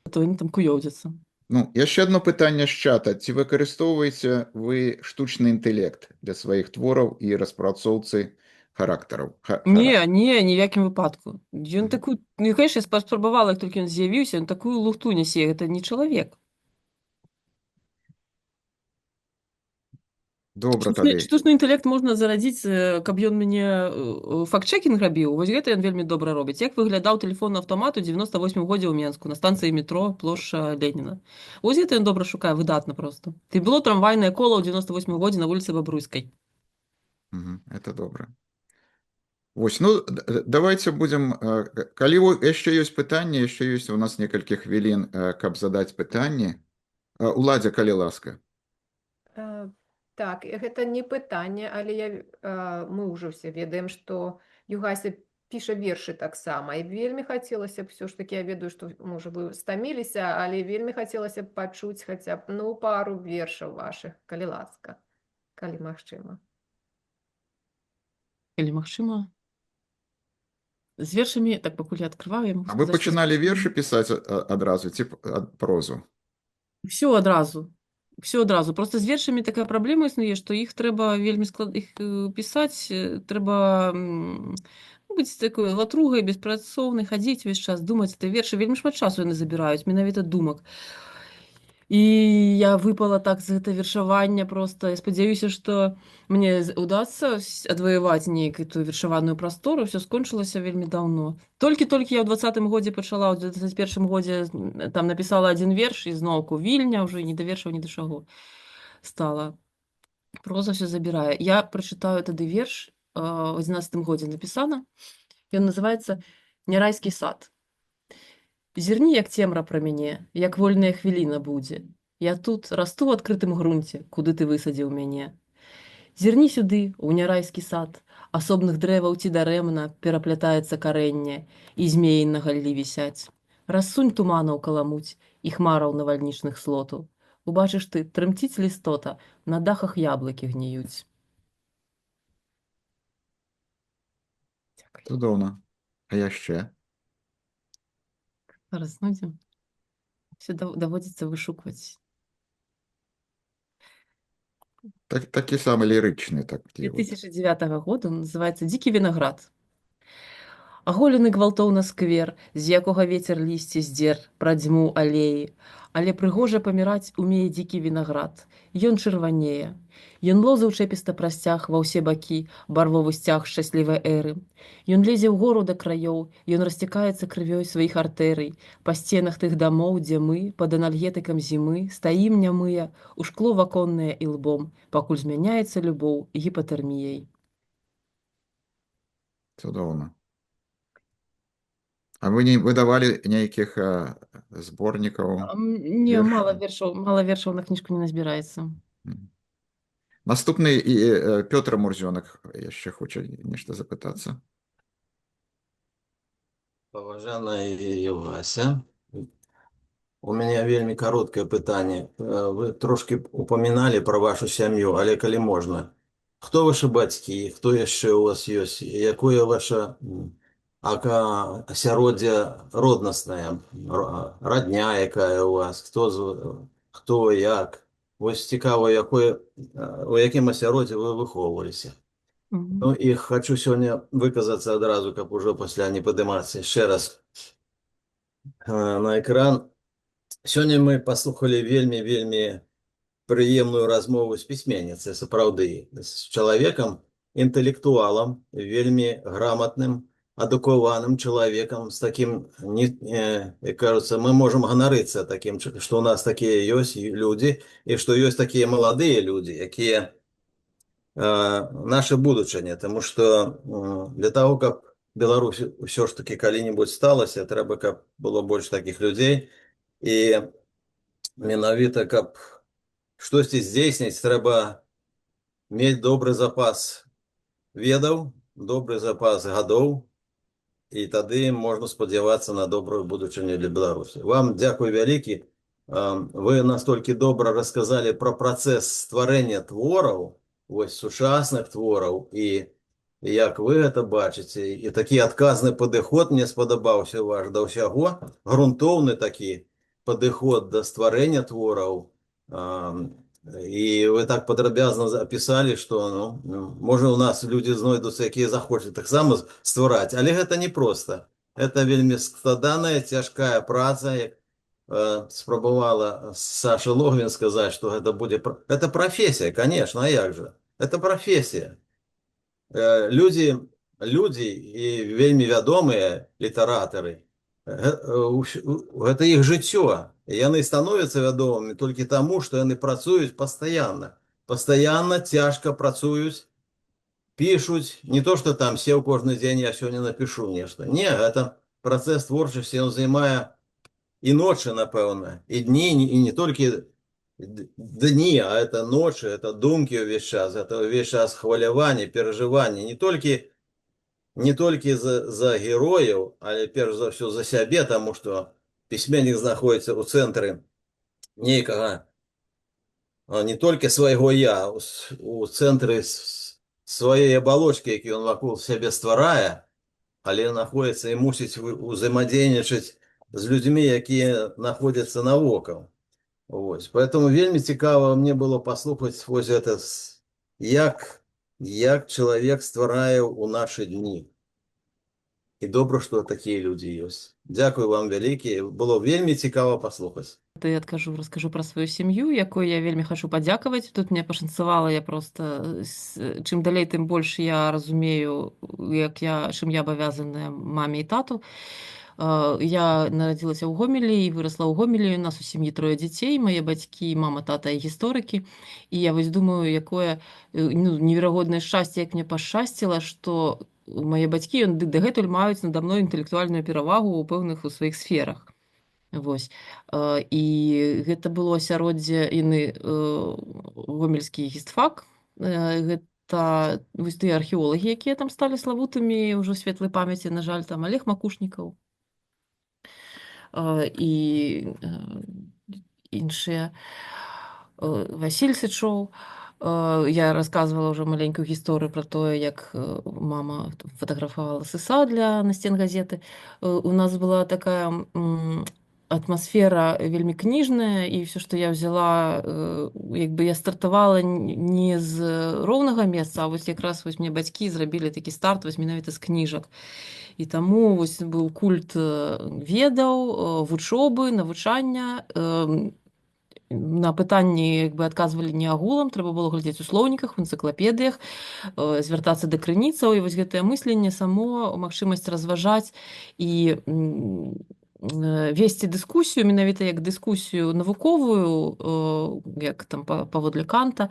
То яны там куёўдзяцца. Яшчэ одно пытанне з чата. Ці выкарыстоўваеце вы штучны інтэлект для сваіх твораў і распрацоўцы характараў? Не, ні в якім выпадку. Ён такую, конечно, я паспрабавала, як толькі ён з'явіўся, ён такую лухту нясе, гэта не чалавек. Добра тады. Штучны інтэлект можна зарадзіць, каб ён мяне факт-чекінг рабіў. Вось гэта ён вельмі добра робіць. Як выглядаў тэлефонны аўтамат у 98 годзе ў Менску на станцыі метро плошча Леніна. Вось гэта ён добра шукае, выдатна просто. І было трамвайнае кола ў 98 годзе на вуліцы Бабруйскай. Это добра. Вось, давайте будзем, калі яшчэ ёсць пытанне, яшчэ ёсць у нас некалькі хвілін, каб задаць пытанне. Уладзя, калі ласка. Так, гэта не пытанне, але мы ўжо ўсе ведаем, што Югася піша вершы таксама. І вельмі хацелася б, все ж таки, я ведаю, што, можа, вы стаміліся, але вельмі хацелася б пачуць хаця б, пару вершаў вашых, калі ласка, калі магчыма. Калі магчыма. З вершамі, так пакуль я адкрываю, я магу А вы сказаць, што пачыналі з вершы пісаць адразу ці прозу? Всё адразу. Всё адразу. Проста з вершамі такая праблема існуе, што іх трэба вельмі пісаць, трэба быць такой латругай, беспрацоўнай, хадзіць увесь час, думаць. Ты вершы вельмі шмат часу яны забіраюць, менавіта думак. І я выпала так з гэта вершавання проста. Я спадзяюся, што мне удасца адваяваць нейкую тую вершаваную прастору. Всё скончылася вельмі даўно. Толькі-толькі я ў 20-м годзе пачала, у 21-м годзе там напісала адзін верш, і зноўку вільня, ўжо ні да вершаў, ні да чаго стала. Проза всё забірае. Я прачытаю тады верш, у 11-м годзе напісана. Ён называецца «Нярайскі сад». Зірні, як цемра пра мяне, як вольная хвіліна будзе. Я тут расту ў адкрытым грунце, куды ты высадзіў мяне. Зірні сюды, у нярайскі сад, асобных дрэваў ці дарэмна пераплятаецца карэнне, і змеі на галлі вісяць. Рассунь туманаў каламуць і хмараў навальнічных слоту. Убачыш ты, трымціць лістота, на дахах яблыкі гніюць. Дзякуй. Цудоўна. А яшчэ? Зараз знойдзем. Всё даводзіцца вышукваць. Такі самы лірычны, такі вот. 2009 года называецца «Дзікі вінаград». Аголены гвалтоўна сквер, з якога вецер лісце здзер, прадзьмуў алеі. Але прыгожа паміраць умее дзікі вінаград. Ён чырванее. Ён лозы ўчэпіста прасцяг ва ўсе бакі, барвовы сцяг шчаслівай эры. Ён лезе ў гору да краёў, ён расцякаецца крывёй сваіх артэрый. Па сценах тых дамоў, дзе мы, пад анальгетыкам зімы, стаім нямыя, у шкло ваконнае і лбом, пакуль змяняецца любоў гіпатэрміяй. Цудоўна. А вы не выдавалі нейкіх зборнікаў? Не, вершаў? мала вершаў на кніжку не назбіраецца. Наступны Пётр Мурзёнак яшчэ хоча нешта запытацца. Паважаная Югася, у мяне вельмі кароткае пытанне. Вы трошкі упаміналі пра вашу сям'ю, але калі можна. Хто вашы бацькі, хто яшчэ у вас ёсць, якое ваша асяроддзе роднаснае, радня якая у вас, хто як? Вось цікава, у якім асяроддзі вы выхоўваліся. Ну і хочу сёння выказацца адразу, каб ужо пасля не падымацца яшчэ раз на экран. Сёння мы паслухалі вельмі прыемную размову з пісьменніцай, сапраўды, з чалавекам, інтэлектуалам, вельмі граматным, адукаваным чалавекам, з такім, як кажуцца, мы можам ганарыцца такім, што ў нас такія ёсць людзі, і што ёсць такія маладыя людзі, якія наше будучыня, таму што для таго, каб Беларусь ўсё ж такі калі-небудзь сталася, трэба, каб было больш такіх людзей, і менавіта, каб штосьці здзейсніць, трэба мець добры запас ведаў, добры запас гадоў, і тады можна спадзявацца на добрую будучыню для Беларусі. Вам дзякуй вялікі. Вы настолькі добра расказалі пра працэс стварэння твораў, вось сучасных твораў, і як вы гэта бачыце, і такі адказны падыход мне спадабаўся ваш да ўсяго, грунтоўны такі падыход да стварэння твораў, і вы так падрабязна запісалі, што можа у нас людзі знойдуцца, якія захочуць таксама ствараць, але гэта не проста. Гэта вельмі складаная, цяжкая праца, як спрабавала Саша Логвін сказаць, што гэта будзе... Это прафесія, конечно, а як жа? Это прафесія. Людзі і вельмі вядомыя літаратары, гэта іх жыццё. Яны становяцца вядомымі толькі таму, што яны працуюць пастаянна. Пастаянна, цяжка працуюць, пішуць. Не то, што там сеў кожны дзень, я сёння напішу нешта. Не, гэта працэс творчасці, ён займае і ночы, напэўна, і дні, і не толькі дні, а это ночы, это думкі ўвесь час, это ўвесь час хваляванне, перажыванне, не толькі за герояў, але перш за ўсё за сябе, таму што пісьменнік знаходзіцца ў цэнтры нейкага, не толькі свайго я, у цэнтры своей оболочки, які він вакол себе стварае, але знаходзіцца і мусіць узаемадзейнічаць з людзьмі, якія знаходзяцца навокал. Вось. Поэтому вельмі цікава мне было паслухаць вось гэта, як чалавек стварае ў нашы дні. І добра, што такія людзі ёсць. Дзякую вам вялікі, было вельмі цікава паслухаць. Я раскажу про свою сям'ю, якой я вельмі хачу падзякаваць. Тут мне пашанцавала, я просто чым далей, тым больш я разумею, чым я абавязаная маме і тату. Я нарадзілася ў Гомелі і вырасла ў Гомелі. У нас у сям'і 3 дзяцей, мае бацькі, мама, тата і гісторыкі. І я вось думаю, якое неверагоднае шчасце, як мне пашчасціла, што мае бацькі дагэтуль маюць нада мной інтэлектуальную перавагу ў пэўных у сваіх сферах. Вось. І гэта было асяроддзе гомельскі гістфак. Гэта вось тыя археолагі, якія там сталі славутымі ўжо светлай памяці, на жаль, там Олег Макушнікаў і іншыя, Васіль Сычоў. Я рассказывала уже маленькую гісторыю про тое, як мама фотаграфавала сыса для насцен газеты. У нас была такая атмасфера вельмі кніжная, і все, што я взяла, як бы я стартавала не з роўнага месца, а вось якраз вось мне бацькі зрабілі такі старт вось менавіта з кніжак. І таму вось быў культ ведаў, вучобы, навучання. На пытанні як бы адказвалі не агулам, трэба было глядзець у слоўніках, у энцыклапедыях, звяртацца да крыніцаў, і вось гэтае мысленне само, магчымасць разважаць і весці дыскусію, менавіта як дыскусію навуковую, як там паводле Канта.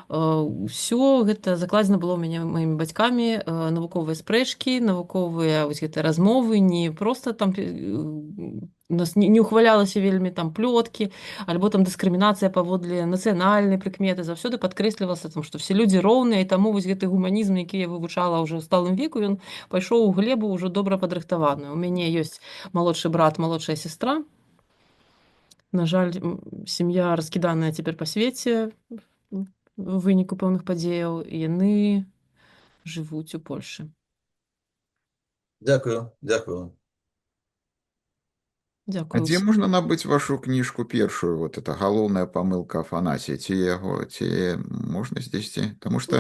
Ўсё гэта закладзена было ў мяне маімі бацькамі, навуковыя спрэчкі, навуковыя вось гэтыя размовы, не проста там у нас не ухвалялася вельмі там плёткі, альбо там дыскрымінацыя паводле нацыянальнай прыкметы, заўсёды падкрэслівалася, што все людзі роўныя, і таму вось гэты гуманізм, які я вывучала ўжо ў сталым веку, ён пайшоў у глебу ўжо добра падрыхтаваную. У мяне ёсць малодшы брат, малодшая сястра. На жаль, сям'я раскіданая цяпер па свеце у выніку пэўных падзеяў, і яны жывуць у Польшы. Дзякую, дзякую. А Дзякую. дзе можна набыць вашу кніжку першую? Вот это галоўная памылка Афанасія. Ці можна здесьці? Таму што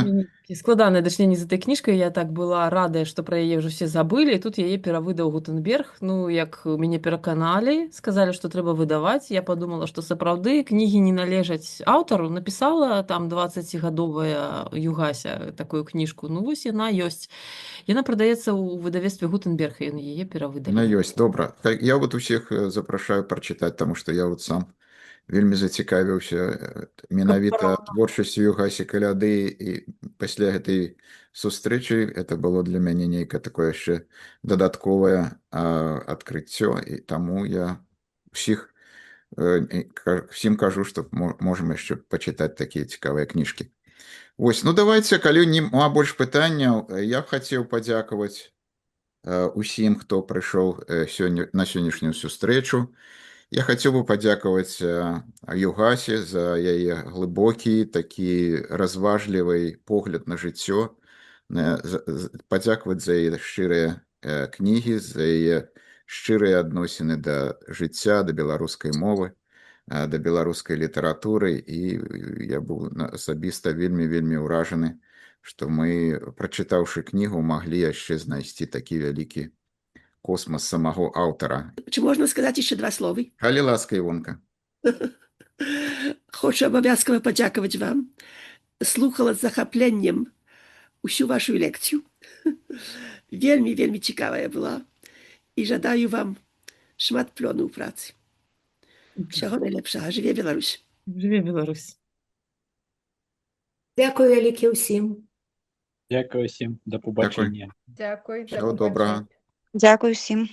Складанае дачненне з этой кніжкай. Я так была радая, што пра яе ўжо все забылі, і тут яе перавыдаў Гутенберг. Ну, як мяне пераканалі, сказалі, што трэба выдаваць. Я падумала, што сапраўды кнігі не належаць аўтару. Напісала там 20гадовая Югася такую кніжку. Ну, вось яна ёсць. Яна прадаецца ў выдавецтве Гутенберг, і яе перавыдалі. яна ёсць, добра. Я вот усіх запрашаю прачытаць, таму што я вот сам вельмі зацікавіўся менавіта творчасцю Югасі Каляды, і пасля гэтай сустрэчы это было для мяне нейкае такое яшчэ дадатковае адкрыццё, і таму я всім кажу, што можам яшчэ пачытаць такія цікавыя кніжкі. Вось, ну давайте, калі нема больш пытанняў, я хацеў падзякаваць усім, хто прыйшоў на сённяшнюю сустрэчу. Я хацеў бы падзякаваць Югасе за яе глыбокі, такі разважлівы погляд на жыццё, падзякаваць за яе шчырыя кнігі, за яе шчырыя адносіны да жыцця, да беларускай мовы, да беларускай літаратуры, і я быў асабіста вельмі ўражаны, што мы, прачытаўшы кнігу, маглі яшчэ знайсці такі вялікі космас самого аўтара. Чи можна сказати ще 2 слова? Калі ласка, Івонка. Хочу обов'язково подякувати вам. Слухала з захопленням усю вашу лекцію. Вельми цікава була. І жадаю вам шмат плону у праці. Всього найлепшого. Живе Білорусь. Живе Білорусь. Дякую велике усім. Дякую всім. До побачення. Дякую. Всього доброго. Дякую всім.